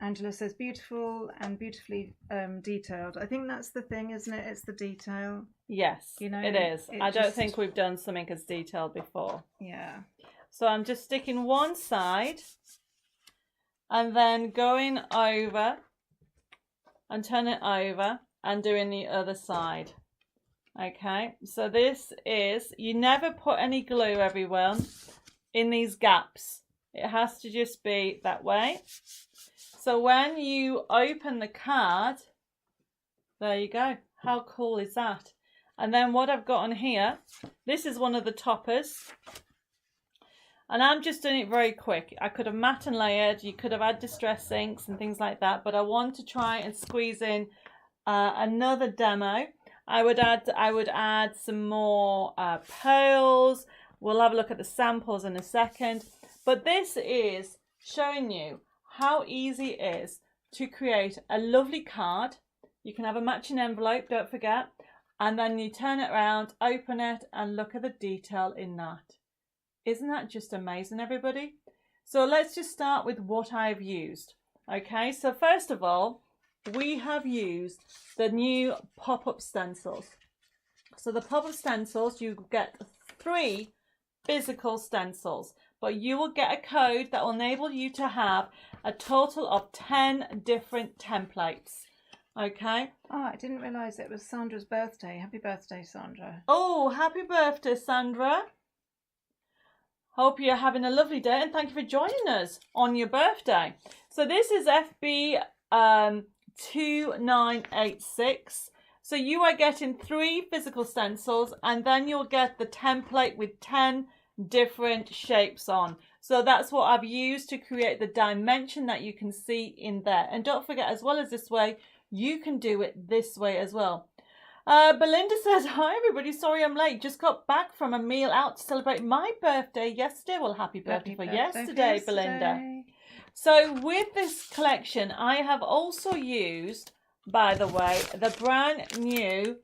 Angela says beautiful and beautifully detailed. I think that's the thing, isn't it? It's the detail. Yes, you know, it is. I don't think we've done something as detailed before. Yeah. So I'm just sticking one side and then going over and turn it over and doing the other side. Okay, so this is, you never put any glue, everyone, in these gaps. It has to just be that way. So when you open the card, there you go. How cool is that? And then what I've got on here, this is one of the toppers. And I'm just doing it very quick. I could have matte and layered. You could have had distress inks and things like that. But I want to try and squeeze in another demo. I would add some more pearls. We'll have a look at the samples in a second. But this is showing you how easy it is to create a lovely card. You can have a matching envelope, don't forget. And then you turn it around, open it, and look at the detail in that. Isn't that just amazing, everybody? So let's just start with what I've used. Okay, so first of all, we have used the new pop-up stencils. So the pop-up stencils, you get 3 physical stencils, but you will get a code that will enable you to have a total of 10 different templates. Okay. Oh, I didn't realise it was Sandra's birthday. Happy birthday, Sandra. Oh, happy birthday, Sandra. Hope you're having a lovely day and thank you for joining us on your birthday. So this is FB 2986. So you are getting 3 physical stencils and then you'll get the template with 10 different shapes on. So that's what I've used to create the dimension that you can see in there. And don't forget, as well as this way, you can do it this way as well. Belinda says, hi everybody, sorry I'm late. Just got back from a meal out to celebrate my birthday yesterday. Well, happy birthday for yesterday, Belinda. So with this collection, I have also used, by the way, the brand new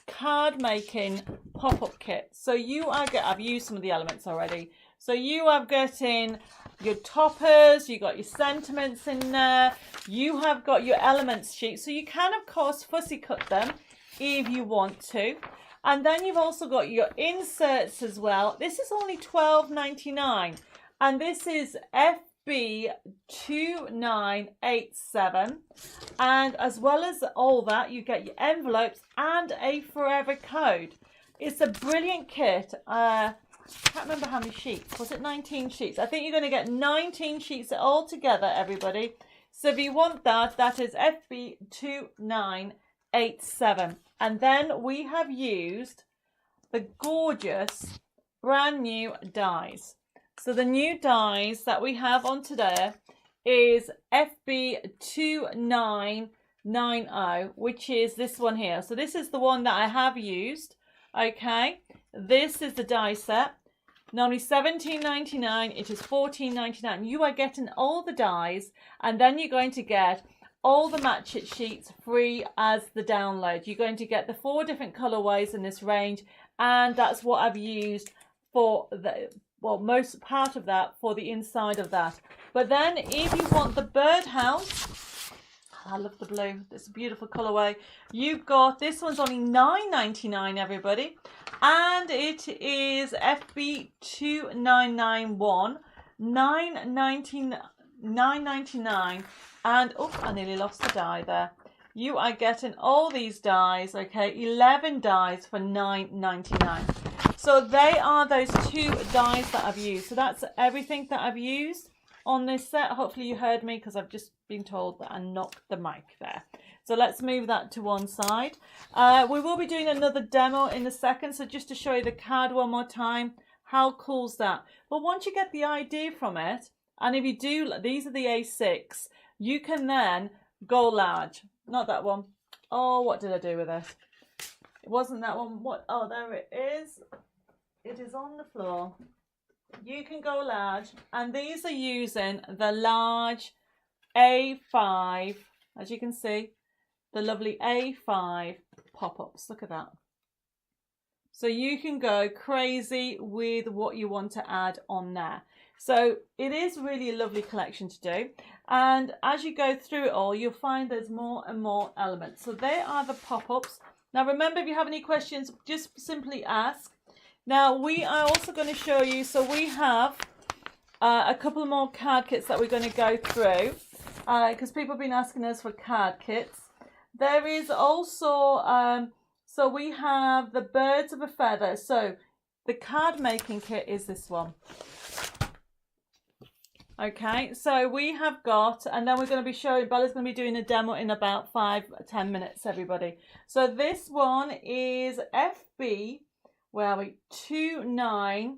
card making pop-up kit. So I've used some of the elements already. So you are getting your toppers, you got your sentiments in there, you have got your elements sheet. So you can, of course, fussy cut them if you want to. And then you've also got your inserts as well. This is only $12.99 and this is FB 2987, and as well as all that, you get your envelopes and a forever code. It's a brilliant kit. I can't remember how many sheets. Was it 19 sheets? I think you're going to get 19 sheets all together, everybody. So if you want that, that is FB 2987. And then we have used the gorgeous brand new dies. So the new dies that we have on today is FB 2990, which is this one here. So this is the one that I have used. Okay, this is the die set. Normally $17.99, it is $14.99. You are getting all the dies, and then you're going to get all the match it sheets free as the download. You're going to get the 4 different colorways in this range, and that's what I've used for the, well, most part of that for the inside of that. But then if you want the birdhouse, I love the blue, it's a beautiful colorway. You've got, this one's only $9.99, everybody, and it is FB 2991, $9.99. And oh, I nearly lost the die there. You are getting all these dies, okay, 11 dies for $9.99. So they are those 2 dies that I've used. So that's everything that I've used on this set. Hopefully you heard me, because I've just been told that I knocked the mic there. So let's move that to one side. We will be doing another demo in a second. So just to show you the card one more time, how cool's that? But once you get the idea from it, and if you do, these are the A6, you can then go large. Not that one. Oh, what did I do with it? It wasn't that one. What? Oh, there it is. It is on the floor. You can go large, and these are using the large A5, as you can see, the lovely A5 pop-ups. Look at that. So you can go crazy with what you want to add on there. So it is really a lovely collection to do. And as you go through it all, you'll find there's more and more elements. So they are the pop-ups. Now remember, if you have any questions, just simply ask. Now we are also going to show you, so we have a couple more card kits that we're going to go through. Because people have been asking us for card kits. There is also, so we have the birds of a feather. So the card making kit is this one. Okay, so we have got, and then we're going to be showing, Bella's going to be doing a demo in about 5-10 minutes, everybody. So this one is FB, where are we? 29,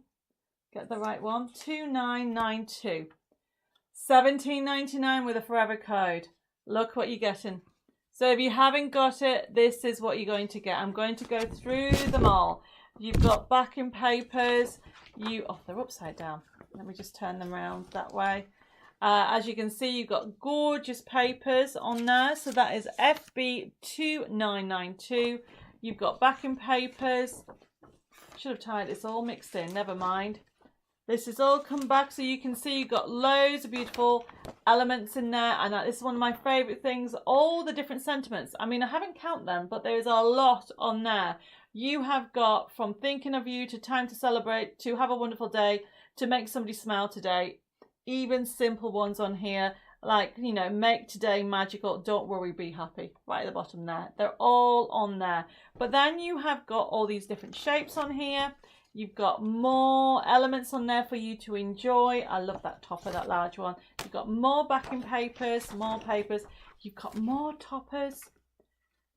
get the right one, 2992. $17.99 with a forever code. Look what you're getting. So if you haven't got it, this is what you're going to get. I'm going to go through them all. You've got backing papers. Oh, they're upside down. Let me just turn them around that way. As you can see, you've got gorgeous papers on there. So that is FB2992. You've got backing papers. Should have tied this all mixed in. Never mind. This has all come back, so you can see you've got loads of beautiful elements in there. And this is one of my favourite things, all the different sentiments. I mean, I haven't counted them, but there is a lot on there. You have got from thinking of you to time to celebrate, to have a wonderful day, to make somebody smile today. Even simple ones on here, like, you know, make today magical, don't worry, be happy. Right at the bottom there. They're all on there. But then you have got all these different shapes on here. You've got more elements on there for you to enjoy. I love that topper, that large one. You've got more backing papers, more papers. You've got more toppers.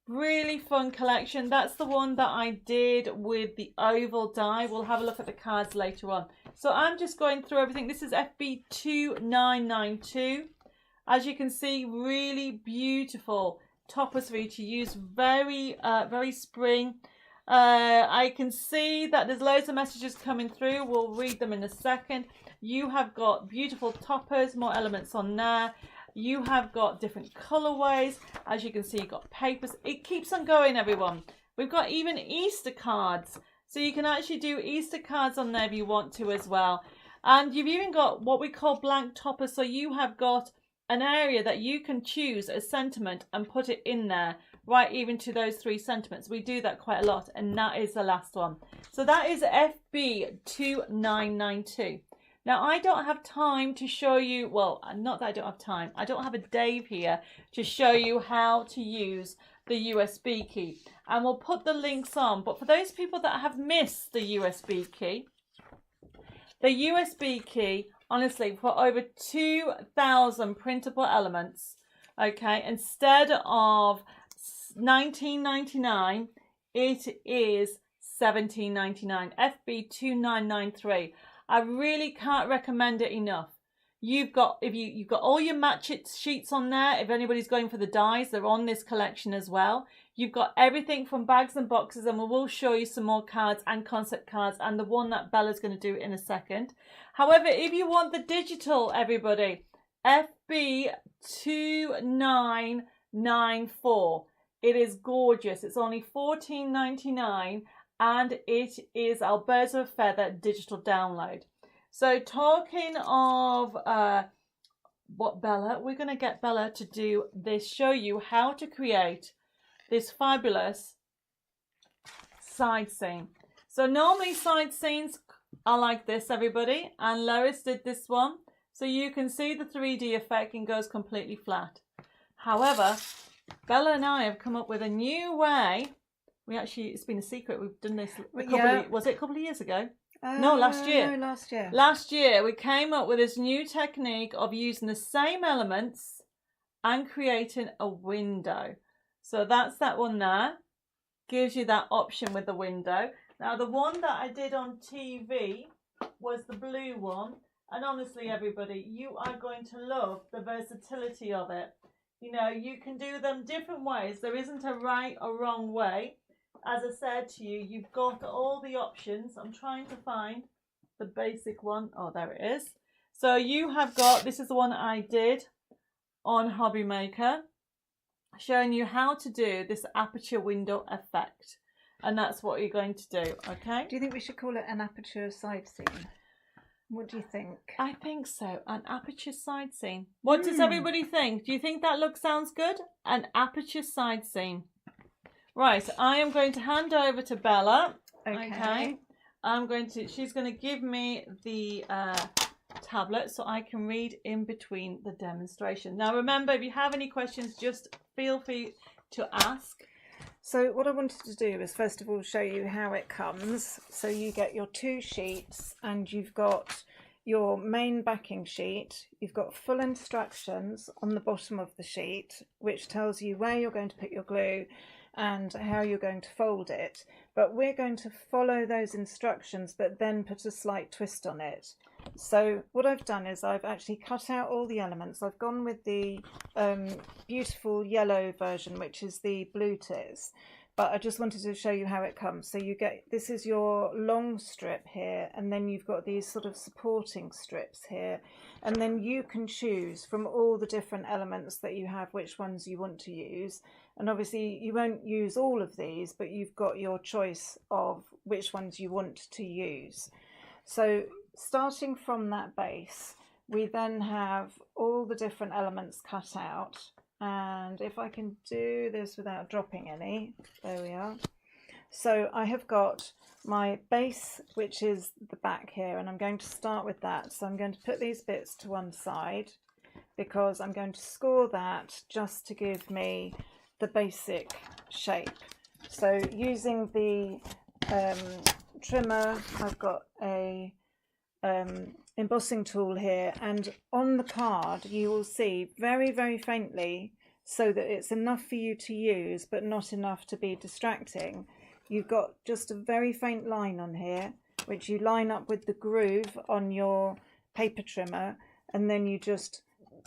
Really fun collection. That's the one that I did with the oval die. We'll have a look at the cards later on. So I'm just going through everything. This is FB2992. As you can see, really beautiful toppers for you to use. Very, very spring. I can see that there's loads of messages coming through. We'll read them in a second. You have got beautiful toppers, more elements on there. You have got different colorways. As you can see, you've got papers. It keeps on going, everyone. We've got even Easter cards. So you can actually do Easter cards on there if you want to as well. And you've even got what we call blank toppers. So you have got an area that you can choose a sentiment and put it in there. Right, even to those 3 sentiments. We do that quite a lot, and that is the last one. So that is FB2992. Now, I don't have time to show you, well, not that I don't have time. I don't have a Dave here to show you how to use the USB key. And we'll put the links on. But for those people that have missed the USB key, honestly, for over 2,000 printable elements, okay, instead of $19.99, it is $17.99. FB2993. I really can't recommend it enough. You've got you've got all your match it sheets on there. If anybody's going for the dies, they're on this collection as well. You've got everything from bags and boxes, and we will show you some more cards and concept cards, and the one that Bella's going to do in a second. However, if you want the digital, everybody, FB2994. It is gorgeous. It's only $14.99, and it is our Birds of a Feather digital download. So talking of what Bella, we're going to get Bella to do this, show you how to create this fabulous side scene. So normally side scenes are like this, everybody, and Lois did this one. So you can see the 3D effect and goes completely flat. However, Bella and I have come up with a new way. It's been a secret. We've done this was it a couple of years ago? No, last year. No, last year. Last year, we came up with this new technique of using the same elements and creating a window. So that's that one there. Gives you that option with the window. Now, the one that I did on TV was the blue one. And honestly, everybody, you are going to love the versatility of it. You know, you can do them different ways. There isn't a right or wrong way. As I said to you, you've got all the options. I'm trying to find the basic one. Oh, there it is. So you have got, this is the one I did on Hobby Maker, showing you how to do this aperture window effect. And that's what you're going to do, okay? Do you think we should call it an aperture side seam? What do you think? I think so. An aperture side seam. What does everybody think? Do you think that sounds good? An aperture side seam. Right, I am going to hand over to Bella. Okay. She's going to give me the tablet so I can read in between the demonstration. Now remember, if you have any questions, just feel free to ask. So what I wanted to do is first of all show you how it comes. So you get your 2 sheets and you've got your main backing sheet. You've got full instructions on the bottom of the sheet, which tells you where you're going to put your glue and how you're going to fold it. But we're going to follow those instructions, but then put a slight twist on it. So what I've done is I've actually cut out all the elements. I've gone with the beautiful yellow version, which is the blue tiz. But I just wanted to show you how it comes. So you get, this is your long strip here, and then you've got these sort of supporting strips here. And then you can choose from all the different elements that you have which ones you want to use. And obviously you won't use all of these, but you've got your choice of which ones you want to use. So starting from that base, we then have all the different elements cut out. And if I can do this without dropping any, there we are. So I have got my base, which is the back here, and I'm going to start with that. So I'm going to put these bits to one side because I'm going to score that just to give me the basic shape. So using the trimmer, I've got a embossing tool here, and on the card you will see very, very faintly, so that it's enough for you to use but not enough to be distracting. You've got just a very faint line on here, which you line up with the groove on your paper trimmer, and then you just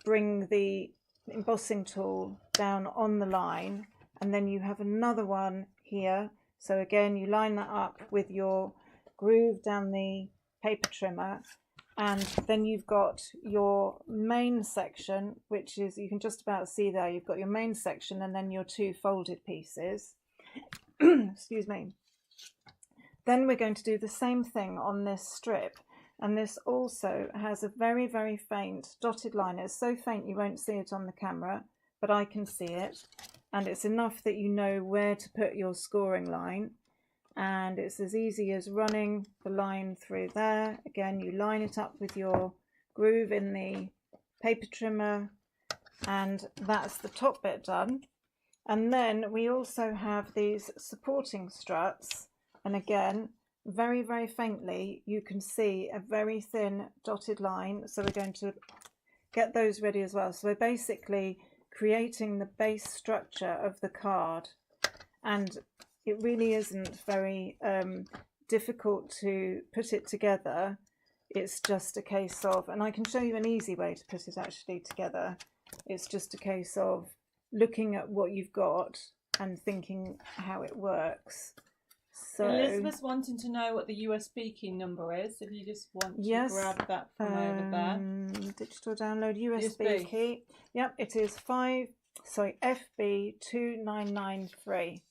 bring the embossing tool down on the line, and then you have another one here. So again, you line that up with your groove down the paper trimmer, and then you've got your main section, which is, you can just about see there, you've got your main section and then your 2 folded pieces. Excuse me. Then we're going to do the same thing on this strip, and this also has a very, very faint dotted line. It's so faint you won't see it on the camera, but I can see it, and it's enough that you know where to put your scoring line. And it's as easy as running the line through there. Again, you line it up with your groove in the paper trimmer, and that's the top bit done. And then we also have these supporting struts, and again, very, very faintly you can see a very thin dotted line, so we're going to get those ready as well. So we're basically creating the base structure of the card, and it really isn't very difficult to put it together. It's just a case of, and I can show you an easy way to put it actually together. It's just a case of looking at what you've got and thinking how it works. So Elizabeth's wanting to know what the USB key number is. If you just want to grab that from over there. Digital download USB key. Yep, it is FB2993.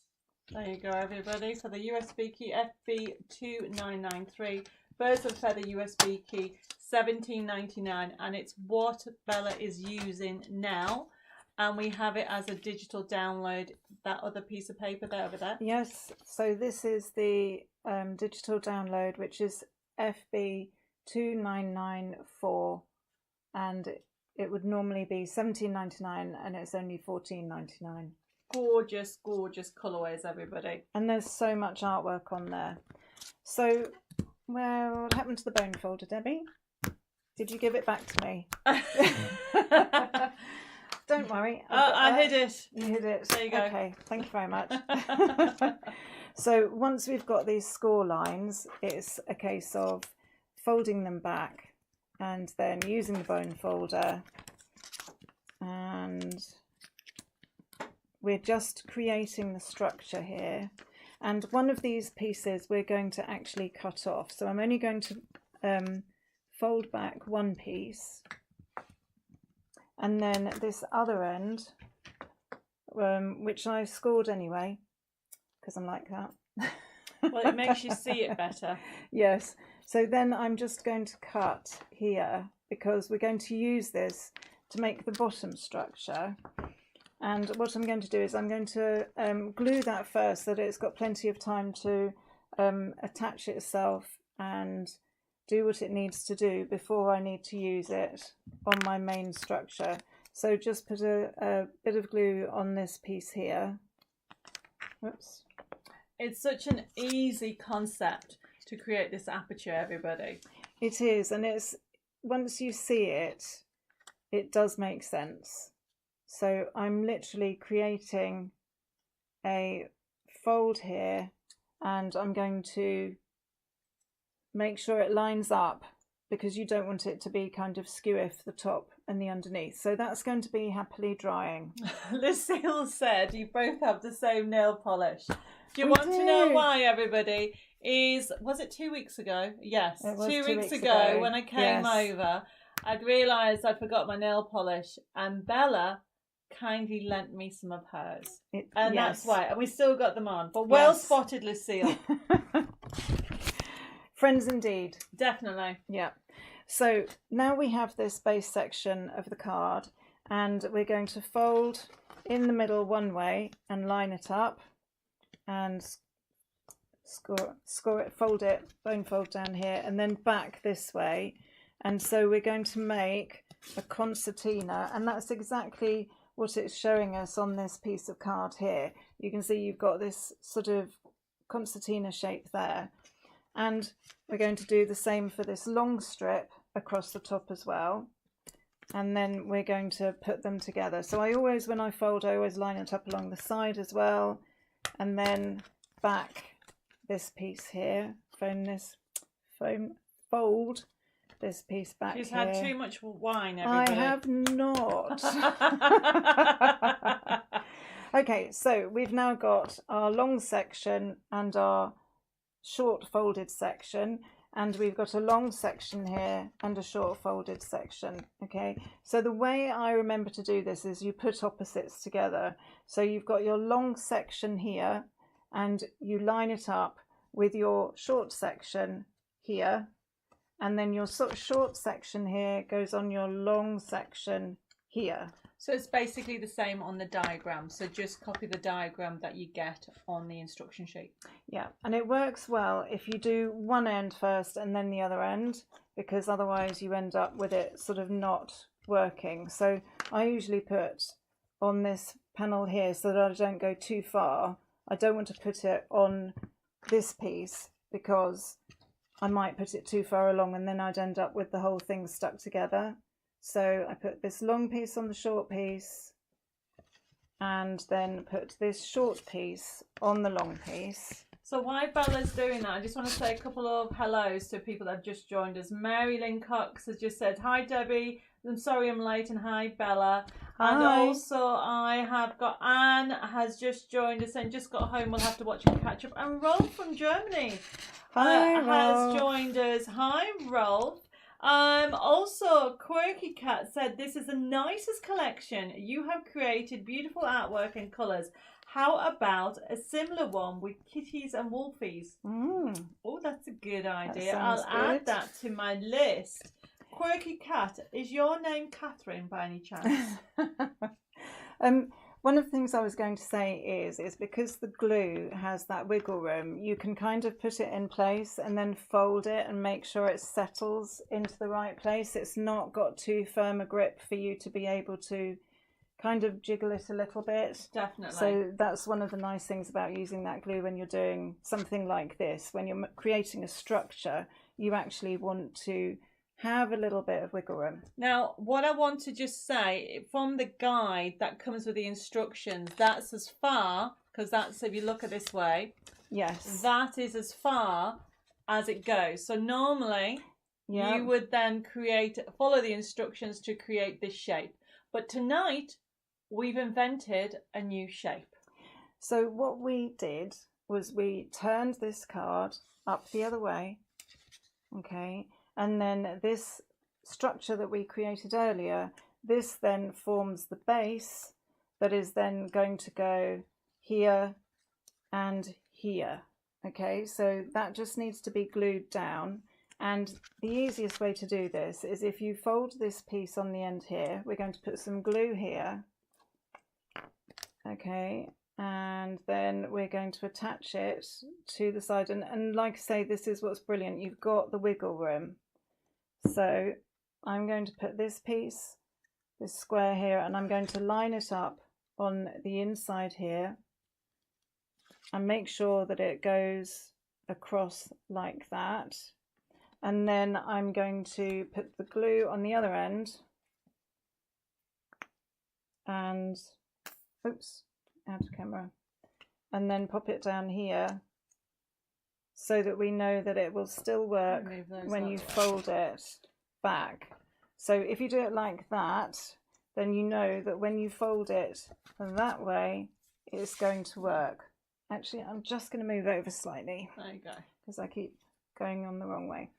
There you go, everybody. So the USB key FB2993, Birds of Feather USB key, $17.99, and it's what Bella is using now. And we have it as a digital download. That other piece of paper there over there. Yes. So this is the digital download, which is FB2994, and it would normally be $17.99, and it's only $14.99. Gorgeous, gorgeous colourways, everybody. And there's so much artwork on there. So, well, what happened to the bone folder, Debbie? Did you give it back to me? Don't worry. I hid it. You hid it. There you go. Okay, thank you very much. So once we've got these score lines, it's a case of folding them back and then using the bone folder, and we're just creating the structure here. And one of these pieces we're going to actually cut off. So I'm only going to fold back one piece, and then this other end, which I scored anyway, because I'm like that, Well, it makes you see it better. Yes. So then I'm just going to cut here because we're going to use this to make the bottom structure. And what I'm going to do is I'm going to glue that first so that it's got plenty of time to attach itself and do what it needs to do before I need to use it on my main structure. So just put a bit of glue on this piece here. Whoops. It's such an easy concept to create this aperture, everybody. It is, and it's once you see it, it does make sense. So I'm literally creating a fold here, and I'm going to make sure it lines up because you don't want it to be kind of skewiff the top and the underneath. So that's going to be happily drying. Lucille said you both have the same nail polish. Do you want to know why, everybody? Was it 2 weeks ago? Yes, it was 2 weeks ago when I came over, I'd realised I'd forgot my nail polish, and Bella kindly lent me some of hers. That's why. And we still got them on. But well spotted, Lucille. Friends indeed. Definitely. Yeah. So now we have this base section of the card, and we're going to fold in the middle one way and line it up and score it, fold it, bone fold down here, and then back this way. And so we're going to make a concertina, and that's exactly what it's showing us on this piece of card here. You can see you've got this sort of concertina shape there. And we're going to do the same for this long strip across the top as well. And then we're going to put them together. So when I fold, I always line it up along the side as well. And then back this piece here, fold this piece back. She's here. had too much wine, everybody. I have not. Okay, so we've now got our long section and our short folded section, and we've got a long section here and a short folded section. Okay, so the way I remember to do this is you put opposites together. So you've got your long section here and you line it up with your short section here, and then your short section here goes on your long section here. So it's basically the same on the diagram. So just copy the diagram that you get on the instruction sheet. Yeah, and it works well if you do one end first and then the other end, because otherwise you end up with it sort of not working. So I usually put on this panel here so that I don't go too far. I don't want to put it on this piece because I might put it too far along and then I'd end up with the whole thing stuck together. So I put this long piece on the short piece and then put this short piece on the long piece. So while Bella's doing that, I just want to say a couple of hellos to people that have just joined us. Mary Lynn Cox has just said, hi Debbie, I'm sorry I'm late, and hi Bella. Hi. And also I have got Anne has just joined us and just got home, we'll have to watch and catch up. And Rolf from Germany has joined us. Hi Rolf. Also Quirky Cat said, this is the nicest collection. You have created beautiful artwork and colours. How about a similar one with kitties and wolfies? Oh, that's a good idea. I'll add that to my list. Quirky Cat, is your name Catherine by any chance? One of the things I was going to say is because the glue has that wiggle room, you can kind of put it in place and then fold it and make sure it settles into the right place. It's not got too firm a grip for you to be able to kind of jiggle it a little bit. Definitely. So that's one of the nice things about using that glue when you're doing something like this. When you're creating a structure, you actually want to have a little bit of wiggle room. Now, what I want to just say, from the guide that comes with the instructions, that's as far, because that's, if you look at this way, yes, that is as far as it goes. So normally you would then follow the instructions to create this shape. But tonight we've invented a new shape. So what we did was we turned this card up the other way, okay, and then this structure that we created earlier, this then forms the base that is then going to go here and here. Okay, so that just needs to be glued down. And the easiest way to do this is if you fold this piece on the end here, we're going to put some glue here. Okay, and then we're going to attach it to the side. And like I say, this is what's brilliant. You've got the wiggle room. So I'm going to put this piece, this square here, and I'm going to line it up on the inside here and make sure that it goes across like that. And then I'm going to put the glue on the other end and, oops, out of camera, and then pop it down here so that we know that it will still work when you fold it back. So if you do it like that, then you know that when you fold it that way, it's going to work. Actually, I'm just going to move over slightly. There you go. Because I keep going on the wrong way.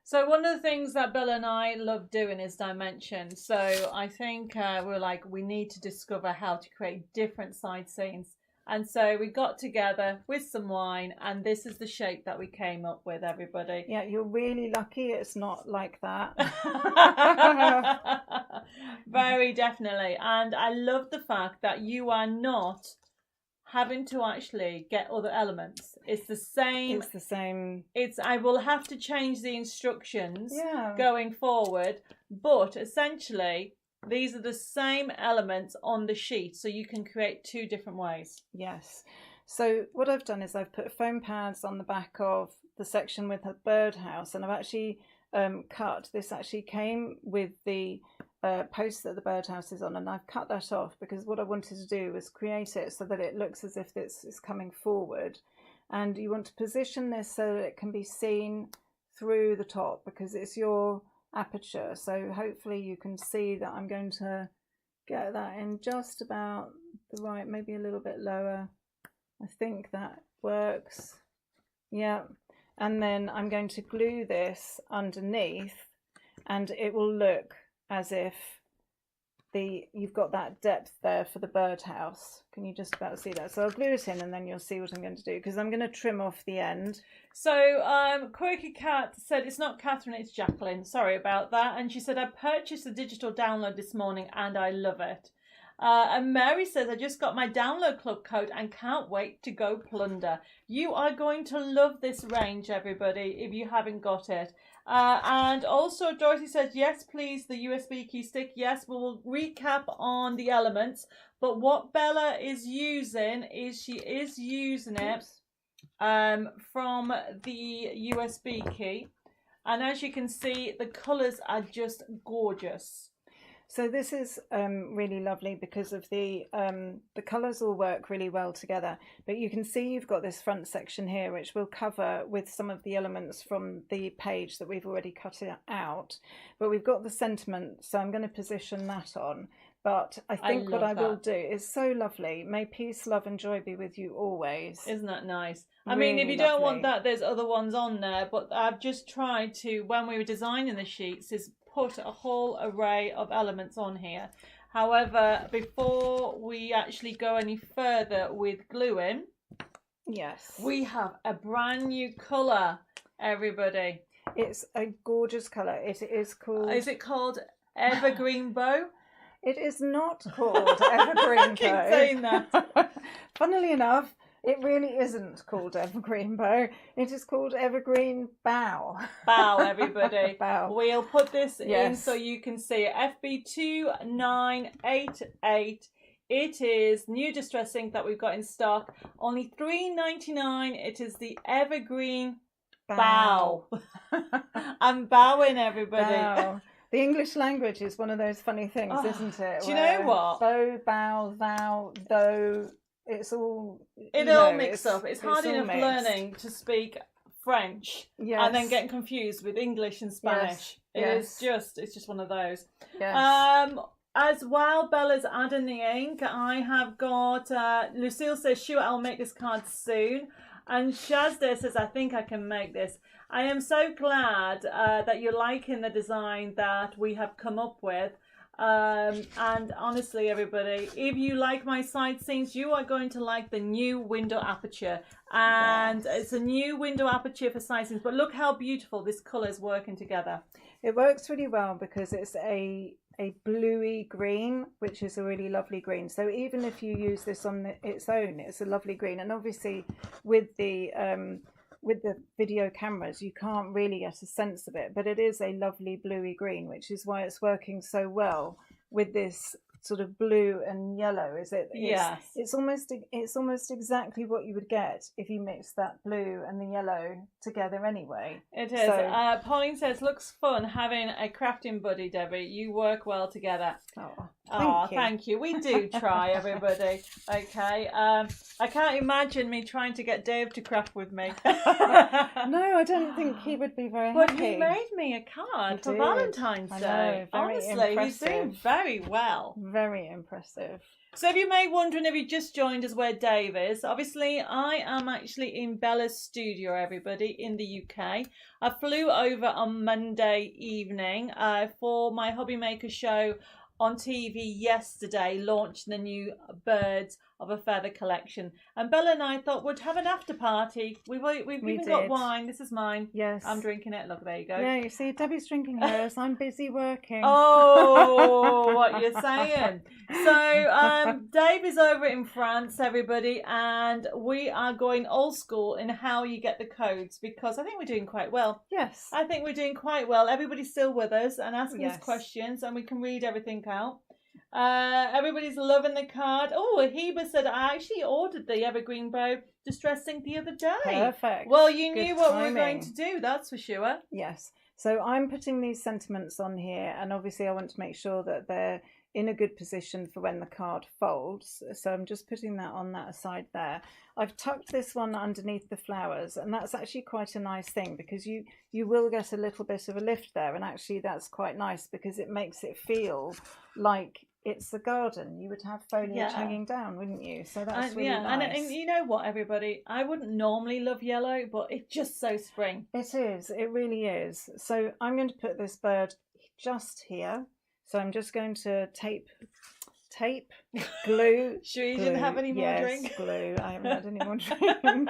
So one of the things that Bella and I love doing is dimension. So I think we're like, we need to discover how to create different side scenes. And so we got together with some wine, and this is the shape that we came up with, everybody. Yeah, you're really lucky it's not like that. Very definitely. And I love the fact that you are not having to actually get other elements. It's the same. It's the same. I will have to change the instructions going forward, but essentially these are the same elements on the sheet, so you can create two different ways. Yes. So what I've done is I've put foam pads on the back of the section with the birdhouse, and I've actually cut. This actually came with the post that the birdhouse is on, and I've cut that off because what I wanted to do was create it so that it looks as if this is coming forward. And you want to position this so that it can be seen through the top because it's your aperture. So hopefully you can see that I'm going to get that in just about the right, maybe a little bit lower. I think that works. Yeah. And then I'm going to glue this underneath, and it will look as if you've got that depth there for the birdhouse. Can you just about see that? So I'll glue it in, and then you'll see what I'm going to do, because I'm going to trim off the end. So Quirky Cat said, it's not Catherine, it's Jacqueline. Sorry about that. And she said, I purchased the digital download this morning and I love it. And Mary says, I just got my download club code and can't wait to go plunder. You are going to love this range, everybody, if you haven't got it. And also Dorothy says, yes, please, the USB key stick. Yes, we'll recap on the elements. But what Bella is using is she is using it from the USB key. And as you can see, the colours are just gorgeous. So this is really lovely because of the colours all work really well together. But you can see you've got this front section here, which we'll cover with some of the elements from the page that we've already cut out. But we've got the sentiment, so I'm going to position that on. But I think what I will do is so lovely. May peace, love and joy be with you always. Isn't that nice? I mean, if you don't want that, there's other ones on there. But I've just tried to, when we were designing the sheets, is put a whole array of elements on here. However, before we actually go any further with gluing, yes, we have a brand new colour, everybody. It's a gorgeous colour. It is called... Is it called Evergreen Bow? It is not called Evergreen Bow. I keep saying that. Funnily enough, it really isn't called Evergreen Bow. It is called Evergreen Bow. Bow, everybody. Bow. We'll put this in so you can see it. FB2988. It is new distress ink that we've got in stock. Only $3.99. It is the Evergreen Bow. I'm bowing, everybody. Bow. The English language is one of those funny things, isn't it? Do you know what? Bow, bow, thou, though. It's all... It all mixed up. It's hard enough learning to speak French and then getting confused with English and Spanish. It's just one of those. Yes. As well, Bella's adding the ink. I have got... Lucille says, sure, I'll make this card soon. And Shazda says, I think I can make this. I am so glad that you're liking the design that we have come up with. And honestly, everybody, if you like my side scenes, you are going to like the new window aperture. And it's a new window aperture for side scenes. But look how beautiful this colour is working together. It works really well because it's a bluey green, which is a really lovely green. So even if you use this on its own, it's a lovely green. And obviously with the video cameras, you can't really get a sense of it, but it is a lovely bluey green, which is why it's working so well with this sort of blue and yellow. Yes. It's almost exactly what you would get if you mix that blue and the yellow together anyway. It is. So, Pauline says, looks fun having a crafting buddy, Debbie. You work well together. Thank you. We do try, everybody. Okay. I can't imagine me trying to get Dave to craft with me. No, I don't think he would be very happy. But he made me a card for Valentine's Day. Honestly, impressive. He's doing very well. Very impressive. So if you may wondering if you just joined us where Dave is, obviously I am actually in Bella's studio, everybody, in the UK. I flew over on Monday evening for my Hobby Maker show on TV yesterday, launching the new Birds of a Feather collection. And Bella and I thought we'd have an after party. We've even got wine. This is mine. Yes. I'm drinking it. Look, there you go. Yeah, you see, Debbie's drinking hers. I'm busy working. Oh, what you're saying. So Dave is over in France, everybody, and we are going old school in how you get the codes, because I think we're doing quite well. Yes. I think we're doing quite well. Everybody's still with us and asking us questions, and we can read everything out. Everybody's loving the card. Oh, Heba said, I actually ordered the Evergreen Bow Distress Ink the other day. Perfect. Well, you knew what we were going to do, that's for sure. Yes. So I'm putting these sentiments on here, and obviously I want to make sure that they're in a good position for when the card folds. So I'm just putting that on that side there. I've tucked this one underneath the flowers, and that's actually quite a nice thing, because you will get a little bit of a lift there, and actually that's quite nice because it makes it feel like it's a garden. You would have foliage hanging down, wouldn't you? So that's really nice. And you know what, everybody? I wouldn't normally love yellow, but it's just so spring. It is. It really is. So I'm going to put this bird just here. So I'm just going to tape, glue. Sure you didn't have any more drink? Glue. I haven't had any more drink.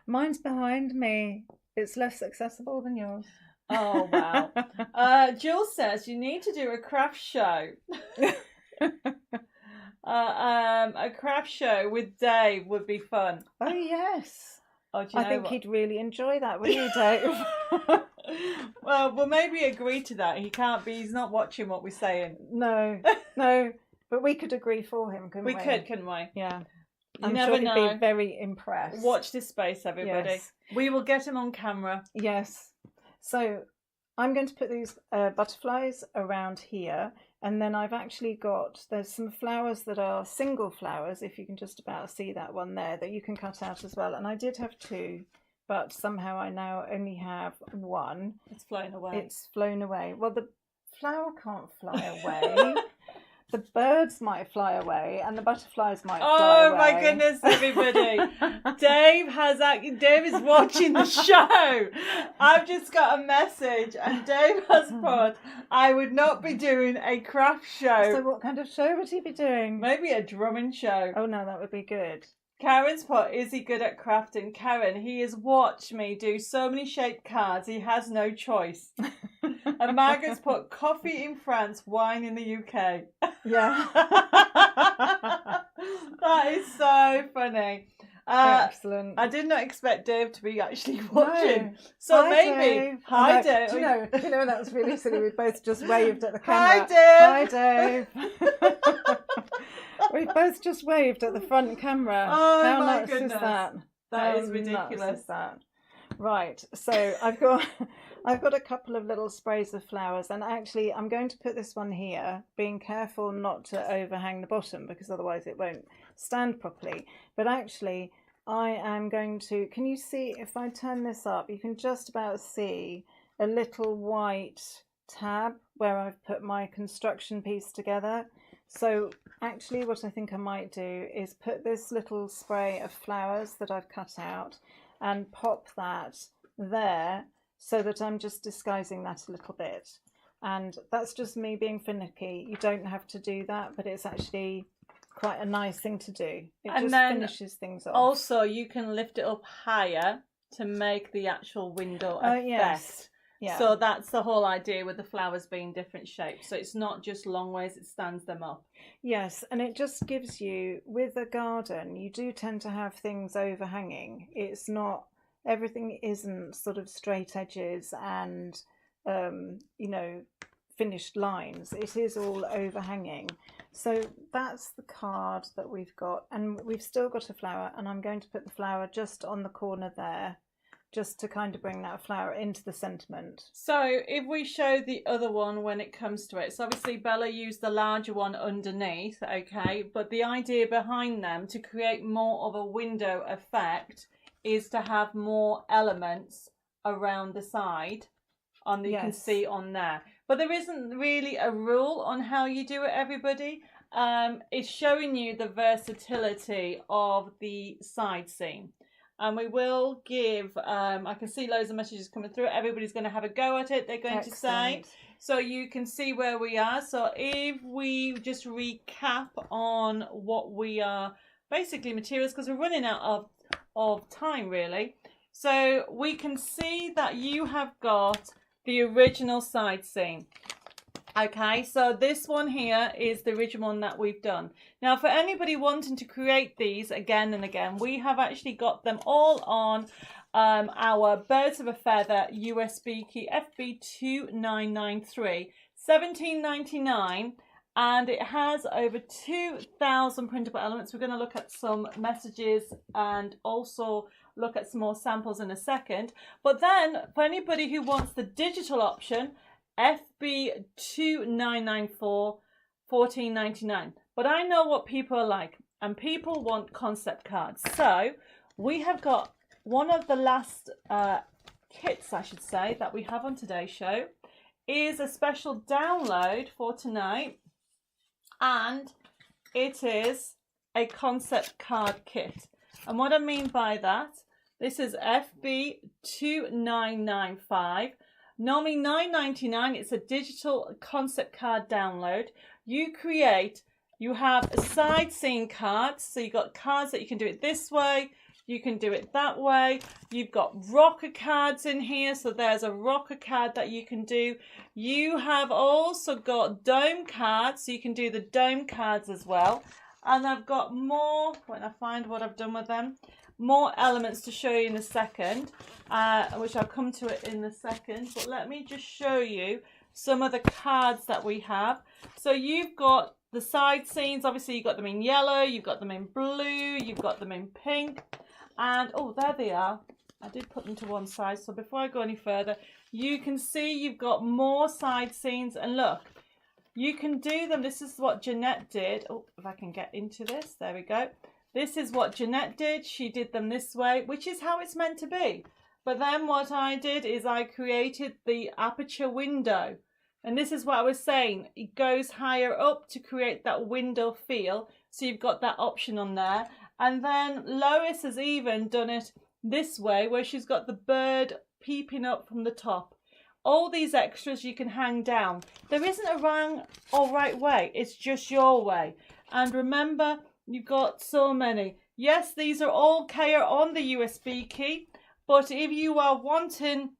Mine's behind me. It's less accessible than yours. Oh, wow. Jill says you need to do a craft show. A craft show with Dave would be fun. Oh, yes. Oh, do you know what? He'd really enjoy that, wouldn't you, Dave? Well, we'll maybe agree to that. He's not watching what we're saying. No. But we could agree for him, couldn't we? We could, couldn't we? Yeah. I'm sure he'd be very impressed. Watch this space, everybody. Yes. We will get him on camera. Yes. So I'm going to put these butterflies around here, and then I've actually there's some flowers that are single flowers, if you can just about see that one there, that you can cut out as well. And I did have two, but somehow I now only have one. It's flown away. It's flown away. Well, the flower can't fly away. The birds might fly away, and the butterflies might fly away. Oh my goodness, everybody! Dave is watching the show. I've just got a message, and Dave has put, "I would not be doing a craft show." So, what kind of show would he be doing? Maybe a drumming show. Oh no, that would be good. Karen's put, is he good at crafting? Karen, he has watched me do so many shaped cards, he has no choice. And Margaret's put, coffee in France, wine in the UK. Yeah. That is so funny. Excellent. I did not expect Dave to be actually watching. No. So Hi, maybe. Dave. Hi, Dave. Do you know that was really silly? We both just waved at the camera. Hi, Dave. Hi, Dave. We both just waved at the front camera. Oh, How my nuts goodness. is that? That is ridiculous. Nuts is that? Right, so I've got a couple of little sprays of flowers, and actually I'm going to put this one here, being careful not to overhang the bottom, because otherwise it won't stand properly. But actually I am going to, can you see, if I turn this up, you can just about see a little white tab where I've put my construction piece together. So actually what I think I might do is put this little spray of flowers that I've cut out and pop that there, so that I'm just disguising that a little bit. And that's just me being finicky. You don't have to do that, but it's actually quite a nice thing to do. It And just then finishes things off. Also, you can lift it up higher to make the actual window effect. Yes. Yeah. So that's the whole idea with the flowers being different shapes. So it's not just long ways, it stands them up. Yes, and it just gives you, with a garden, you do tend to have things overhanging. It's not, everything isn't sort of straight edges and, you know, finished lines. It is all overhanging. So that's the card that we've got. And we've still got a flower, and I'm going to put the flower just on the corner there, just to kind of bring that flower into the sentiment. So if we show the other one when it comes to it, so obviously Bella used the larger one underneath, okay, but the idea behind them to create more of a window effect is to have more elements around the side on the, you can see on there. But there isn't really a rule on how you do it, everybody. It's showing you the versatility of the side seam. And we will give, I can see loads of messages coming through. Everybody's going to have a go at it, they're going to say. So you can see where we are. So if we just recap on what we are, basically materials, because we're running out of time, really. So we can see that you have got the original side seam. Okay, so this one here is the original one that we've done. Now, for anybody wanting to create these again and again, we have actually got them all on our Birds of a Feather USB key FB2993, $17.99, and it has over 2,000 printable elements. We're going to look at some messages and also look at some more samples in a second. But then, for anybody who wants the digital option, FB2994, $14.99. But I know what people are like, and people want concept cards. So we have got one of the last kits, I should say, that we have on today's show is a special download for tonight, and it is a concept card kit. And what I mean by that, this is FB2995. Normally $9.99, it's a digital concept card download. You have side seam cards, so you've got cards that you can do it this way, you can do it that way. You've got rocker cards in here, so there's a rocker card that you can do. You have also got dome cards, so you can do the dome cards as well. And I've got more, when I find what I've done with them, more elements to show you in a second, which I'll come to it in a second. But let me just show you some of the cards that we have. So you've got the side seams. Obviously, you've got them in yellow, you've got them in blue, you've got them in pink. And, oh, there they are. I did put them to one side. So before I go any further, you can see you've got more side seams. And look, you can do them. This is what Jeanette did. Oh, if I can get into this. There we go. This is what Jeanette did. She did them this way, which is how it's meant to be. But then what I did is I created the aperture window. And this is what I was saying. It goes higher up to create that window feel. So you've got that option on there. And then Lois has even done it this way, where she's got the bird peeping up from the top. All these extras you can hang down. There isn't a wrong or right way. It's just your way. And remember, you've got so many. Yes, these are all here on the USB key, but if you are wanting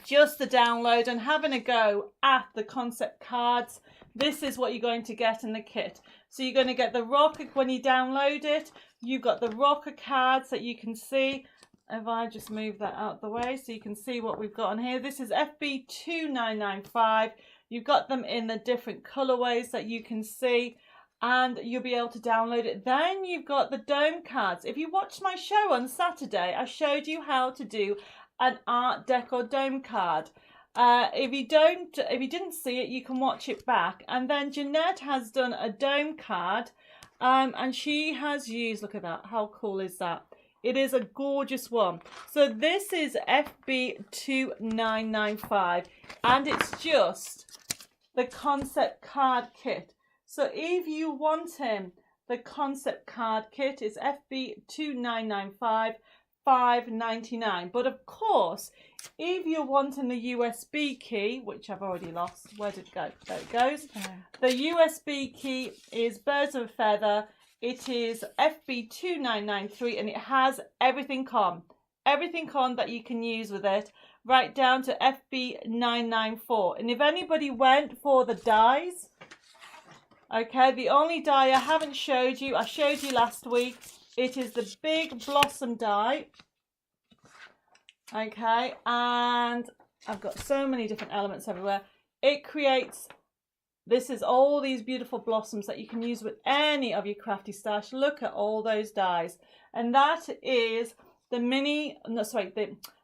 just the download and having a go at the concept cards, this is what you're going to get in the kit. So you're going to get the rocker when you download it. You've got the rocker cards that you can see. If I just move that out the way so you can see what we've got on here. This is FB2995. You've got them in the different colorways that you can see, and you'll be able to download it. Then you've got the dome cards. If you watched my show on Saturday, I showed you how to do an Art Deco dome card. If you didn't see it, you can watch it back. And then Jeanette has done a dome card, and she has used, look at that, how cool is that? It is a gorgeous one. So this is FB2995, and it's just the concept card kit. So if you want him, the concept card kit is FB2995, $5.99. But of course, if you're wanting the USB key, which I've already lost, where did it go? There it goes. The USB key is Birds of a Feather. It is FB2993 and it has everything on that you can use with it, right down to FB994. And if anybody went for the dies, okay, the only die I haven't showed you, I showed you last week, it is the Big Blossom die. Okay, and I've got so many different elements everywhere. It creates, this is all these beautiful blossoms that you can use with any of your crafty stash. Look at all those dies. And that is the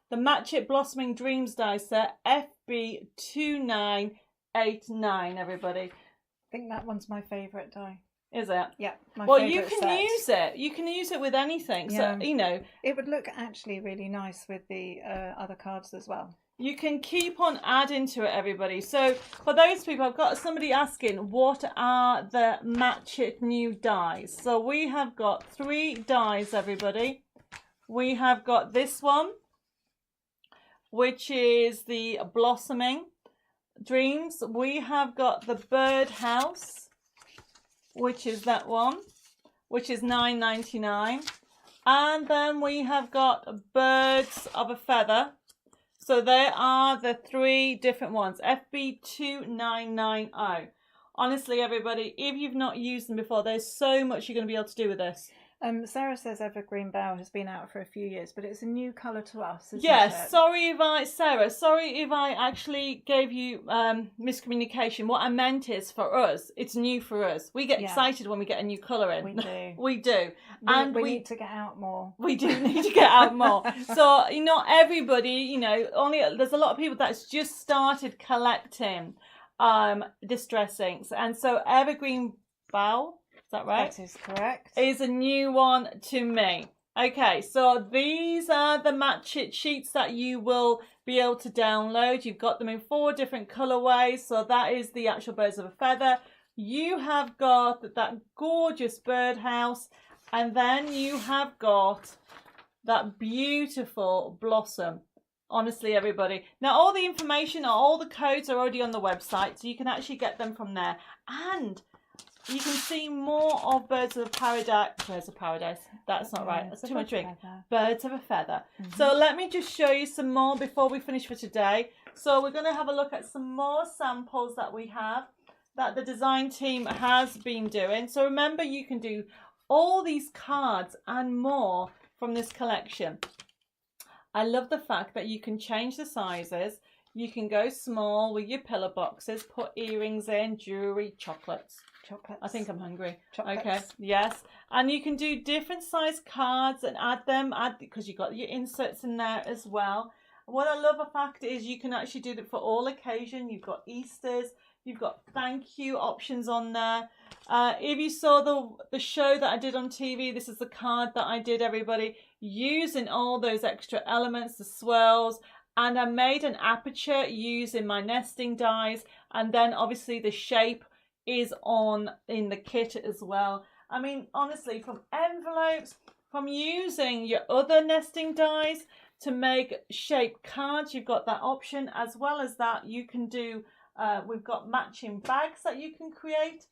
the Match It Blossoming Dreams die set, FB2989, everybody. I think that one's my favourite die. Is it? Yeah. Well, you can use it. You can use it with anything. Yeah. So, you know. It would look actually really nice with the other cards as well. You can keep on adding to it, everybody. So, for those people, I've got somebody asking, what are the Match It new dies? So, we have got 3 dies, everybody. We have got this one, which is the Blossoming Dreams. We have got the Bird House, which is that one, which is $9.99. And then we have got Birds of a Feather. So there are the 3 different ones, FB2990. Honestly, everybody, if you've not used them before, there's so much you're going to be able to do with this. Sarah says Evergreen Bow has been out for a few years, but it's a new colour to us, isn't yes, it? Sarah, sorry if I actually gave you miscommunication. What I meant is, for us, it's new for us. We get excited when we get a new colour in. We do. We do. We need to get out more. We do need to get out more. So, not everybody, there's a lot of people that's just started collecting distress inks. And so Evergreen Bow, is that right? That is correct. Is a new one to me. Okay, so these are the Match It sheets that you will be able to download. You've got them in 4 different colorways. So that is the actual Birds of a Feather. You have got that gorgeous birdhouse. And then you have got that beautiful blossom. Honestly, everybody. Now, all the information, all the codes are already on the website. So you can actually get them from there. And you can see more of Birds of Paradise. That's not right. That's too much drink. Birds of a Feather. Mm-hmm. So let me just show you some more before we finish for today. So we're going to have a look at some more samples that we have that the design team has been doing. So remember, you can do all these cards and more from this collection. I love the fact that you can change the sizes. You can go small with your pillar boxes, put earrings in, jewelry, chocolates. I think I'm hungry. Chocolates. Okay, yes. And you can do different size cards and add because you've got your inserts in there as well. What I love the fact is you can actually do it for all occasion. You've got Easters, you've got thank you options on there. If you saw the show that I did on TV, this is the card that I did, everybody, using all those extra elements, the swirls. And I made an aperture using my nesting dies, and then obviously the shape is in the kit as well. I mean, honestly, from envelopes, from using your other nesting dies to make shaped cards, you've got that option. As well as that, you can do, we've got matching bags that you can create.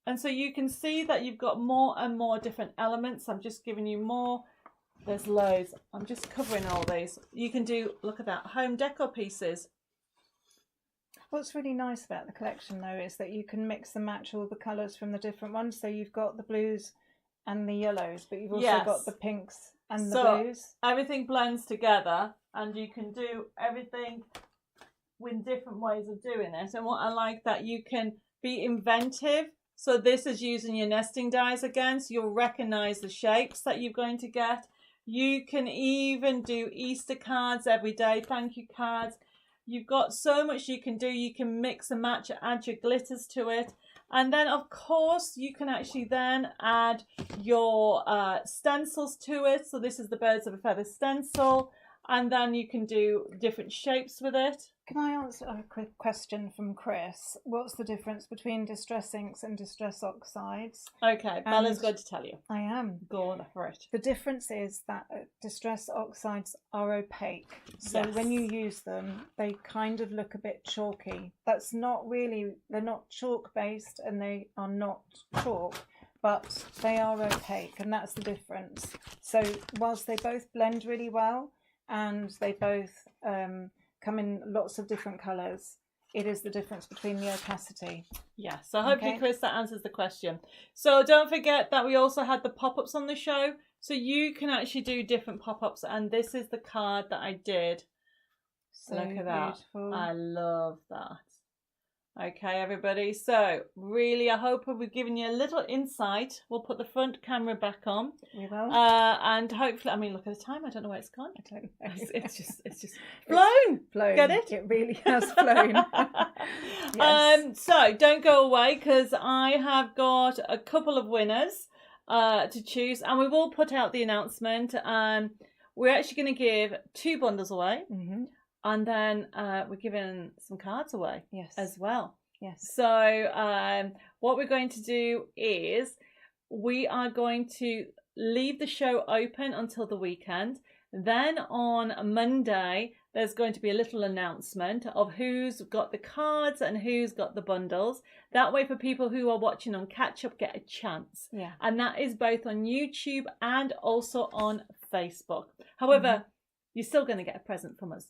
And so you can see that you've got more and more different elements. I'm just giving you more. There's loads. I'm just covering all these. You can do, look at that, home decor pieces. What's really nice about the collection, though, is that you can mix and match all the colours from the different ones. So you've got the blues and the yellows, but you've also got the pinks and the blues. Everything blends together, and you can do everything with different ways of doing it. And what I like, that you can be inventive. So this is using your nesting dies again, so you'll recognise the shapes that you're going to get. You can even do Easter cards every day, thank you cards. You've got so much you can do. You can mix and match, add your glitters to it. And then, of course, you can actually then add your stencils to it. So this is the Birds of a Feather stencil. and then you can do different shapes with it. Can I answer a quick question from Chris? What's the difference between distress inks and distress oxides? Okay, Bella's going to tell you. I am. Go on for it. The difference is that distress oxides are opaque. So when you use them, they kind of look a bit chalky. That's not really, they're not chalk based and they are not chalk, but they are opaque, and that's the difference. So whilst they both blend really well and they both come in lots of different colours, it is the difference between the opacity. Yeah, so hopefully, Chris, that answers the question. So don't forget that we also had the pop-ups on the show, so you can actually do different pop-ups, and this is the card that I did. So look at that. Beautiful. I love that. Okay, everybody, so really I hope we've given you a little insight. We'll put the front camera back on. We will. And hopefully, I mean, look at the time. I don't know where it's gone. I don't know. It's just flown. Flown. Get it? It really has flown. Yes. So don't go away, because I have got a couple of winners to choose, and we will put out the announcement. We're actually going to give 2 bundles away. Mm-hmm. And then we're giving some cards away as well. Yes. So what we're going to do is we are going to leave the show open until the weekend. Then on Monday, there's going to be a little announcement of who's got the cards and who's got the bundles. That way, for people who are watching on Catch Up, get a chance. Yeah. And that is both on YouTube and also on Facebook. However, you're still going to get a present from us.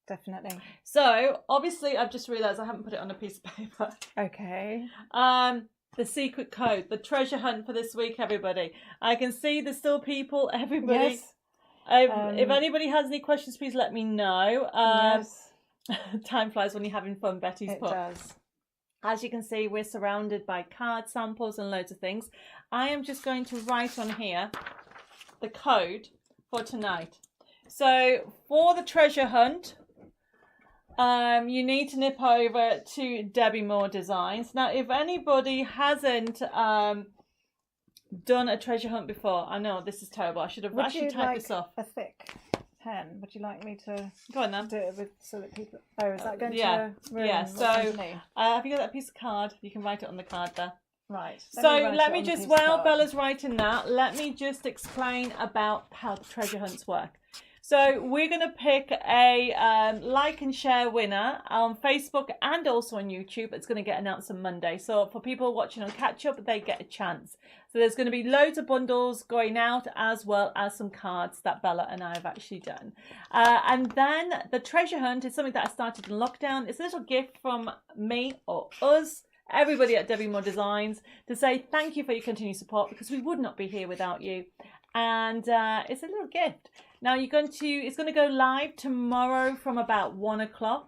Definitely. So obviously I've just realised I haven't put it on a piece of paper. Okay. The secret code, the treasure hunt for this week, everybody. I can see there's still people, everybody. Yes. If anybody has any questions, please let me know. Yes. Time flies when you're having fun, Betty's put. It does. As you can see, we're surrounded by card samples and loads of things. I am just going to write on here the code for tonight. So for the treasure hunt, you need to nip over to Debbi Moore Designs. Now, if anybody hasn't done a treasure hunt before, I know this is terrible. I should have actually typed this off. A thick pen? Would you like me to go on then? Do it with, so that people? Oh, is that going to? Yeah. So have you got that piece of card? You can write it on the card there. Right. So let me just, while Bella's writing that, let me just explain about how the treasure hunts work. So we're going to pick a like and share winner on Facebook and also on YouTube. It's going to get announced on Monday. So for people watching on Catch Up, they get a chance. So there's going to be loads of bundles going out, as well as some cards that Bella and I have actually done. And then the treasure hunt is something that I started in lockdown. It's a little gift from me or us, everybody at Debbi Moore Designs, to say thank you for your continued support, because we would not be here without you. And it's a little gift. Now it's going to go live tomorrow from about 1 o'clock,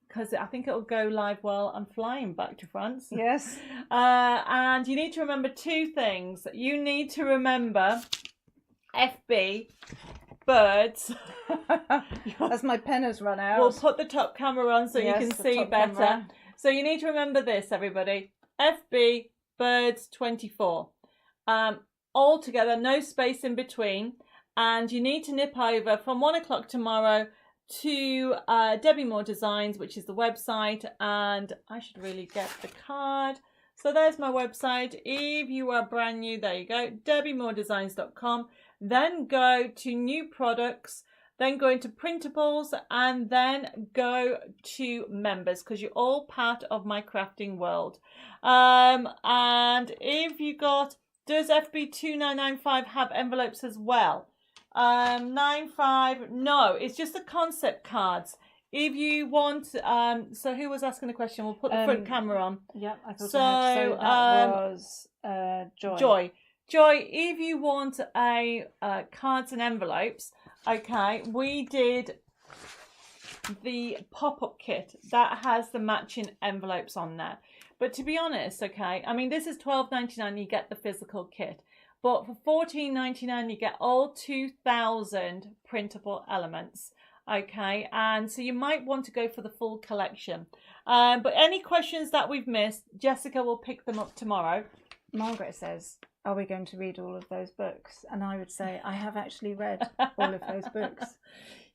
because I think it'll go live while I'm flying back to France. Yes. And you need to remember 2 things. You need to remember FB, birds. As my pen has run out. We'll put the top camera on so you can see better. Camera. So you need to remember this, everybody. FB, birds 24. All together, no space in between. And you need to nip over from 1 o'clock tomorrow to Debbi Moore Designs, which is the website. And I should really get the card. So there's my website. If you are brand new, there you go, debbimoredesigns.com. Then go to new products, then go into printables, and then go to members, because you're all part of my crafting world. And if you got, does FB 2995 have envelopes as well? 95, no, it's just the concept cards. If you want, so who was asking the question? We'll put the front camera on. Yeah, I thought so. That was Joy. Joy, if you want a cards and envelopes, okay, we did the pop-up kit that has the matching envelopes on there. But to be honest, okay, I mean, this is $12.99, you get the physical kit. But for $14.99, you get all 2,000 printable elements. Okay, and so you might want to go for the full collection. But any questions that we've missed, Jessica will pick them up tomorrow. Margaret says, are we going to read all of those books? And I would say, I have actually read all of those books.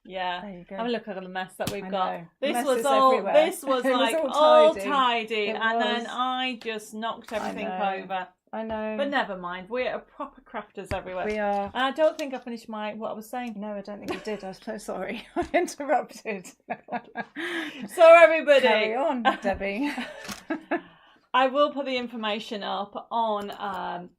Yeah. There you go. Have a look at the mess that we've I got. know. This Mess was is all. everywhere. This was It was like all all tidy. tidy, It and then was. I just knocked everything know. over. I know. But never mind. We're a proper crafters everywhere. We are. And I don't think I finished what I was saying. No, I don't think you did. I'm so sorry. I interrupted. So everybody, carry on, Debbie. I will put the information up on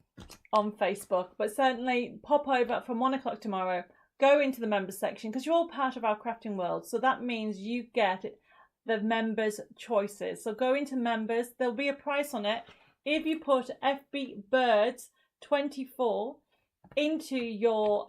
Facebook, but certainly pop over from 1 o'clock tomorrow. Go into the members section because you're all part of our crafting world. So that means you get the members' choices. So go into members. There'll be a price on it. If you put FB Birds 24 into your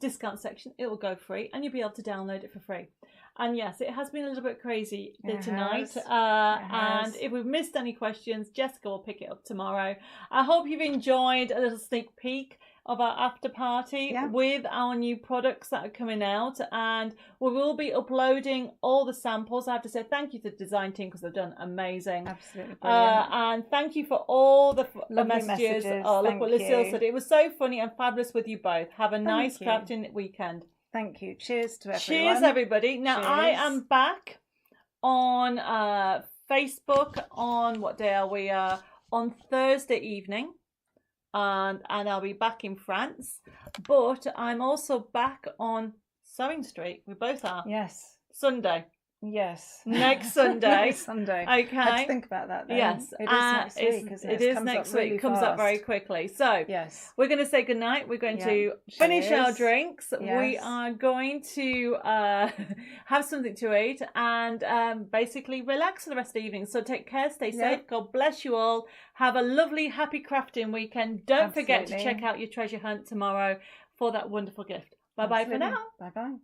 discount section, it will go free and you'll be able to download it for free. And yes, it has been a little bit crazy tonight. And if we've missed any questions, Jessica will pick it up tomorrow. I hope you've enjoyed a little sneak peek of our after party with our new products that are coming out, and we will be uploading all the samples. I have to say thank you to the design team because they've done amazing. Absolutely brilliant. And thank you for all the messages. Oh, look what Lucille said. It was so funny and fabulous with you both. Have a nice crafting weekend. Thank you. Cheers to everyone. Cheers, everybody. Now, cheers. I am back on Facebook on, what day are we? On Thursday evening. And I'll be back in France. But I'm also back on Sewing Street. We both are. Yes. Sunday. Yes. Next Sunday. Next Sunday. Okay. I had to think about that then. Yes. It is next week, isn't it? It is next week. It comes up very quickly. So yes, we're going to say goodnight. We're going to finish our drinks. Yes. We are going to have something to eat and basically relax for the rest of the evening. So take care. Stay safe. God bless you all. Have a lovely, happy crafting weekend. Don't forget to check out your treasure hunt tomorrow for that wonderful gift. Bye-bye for now. Bye-bye.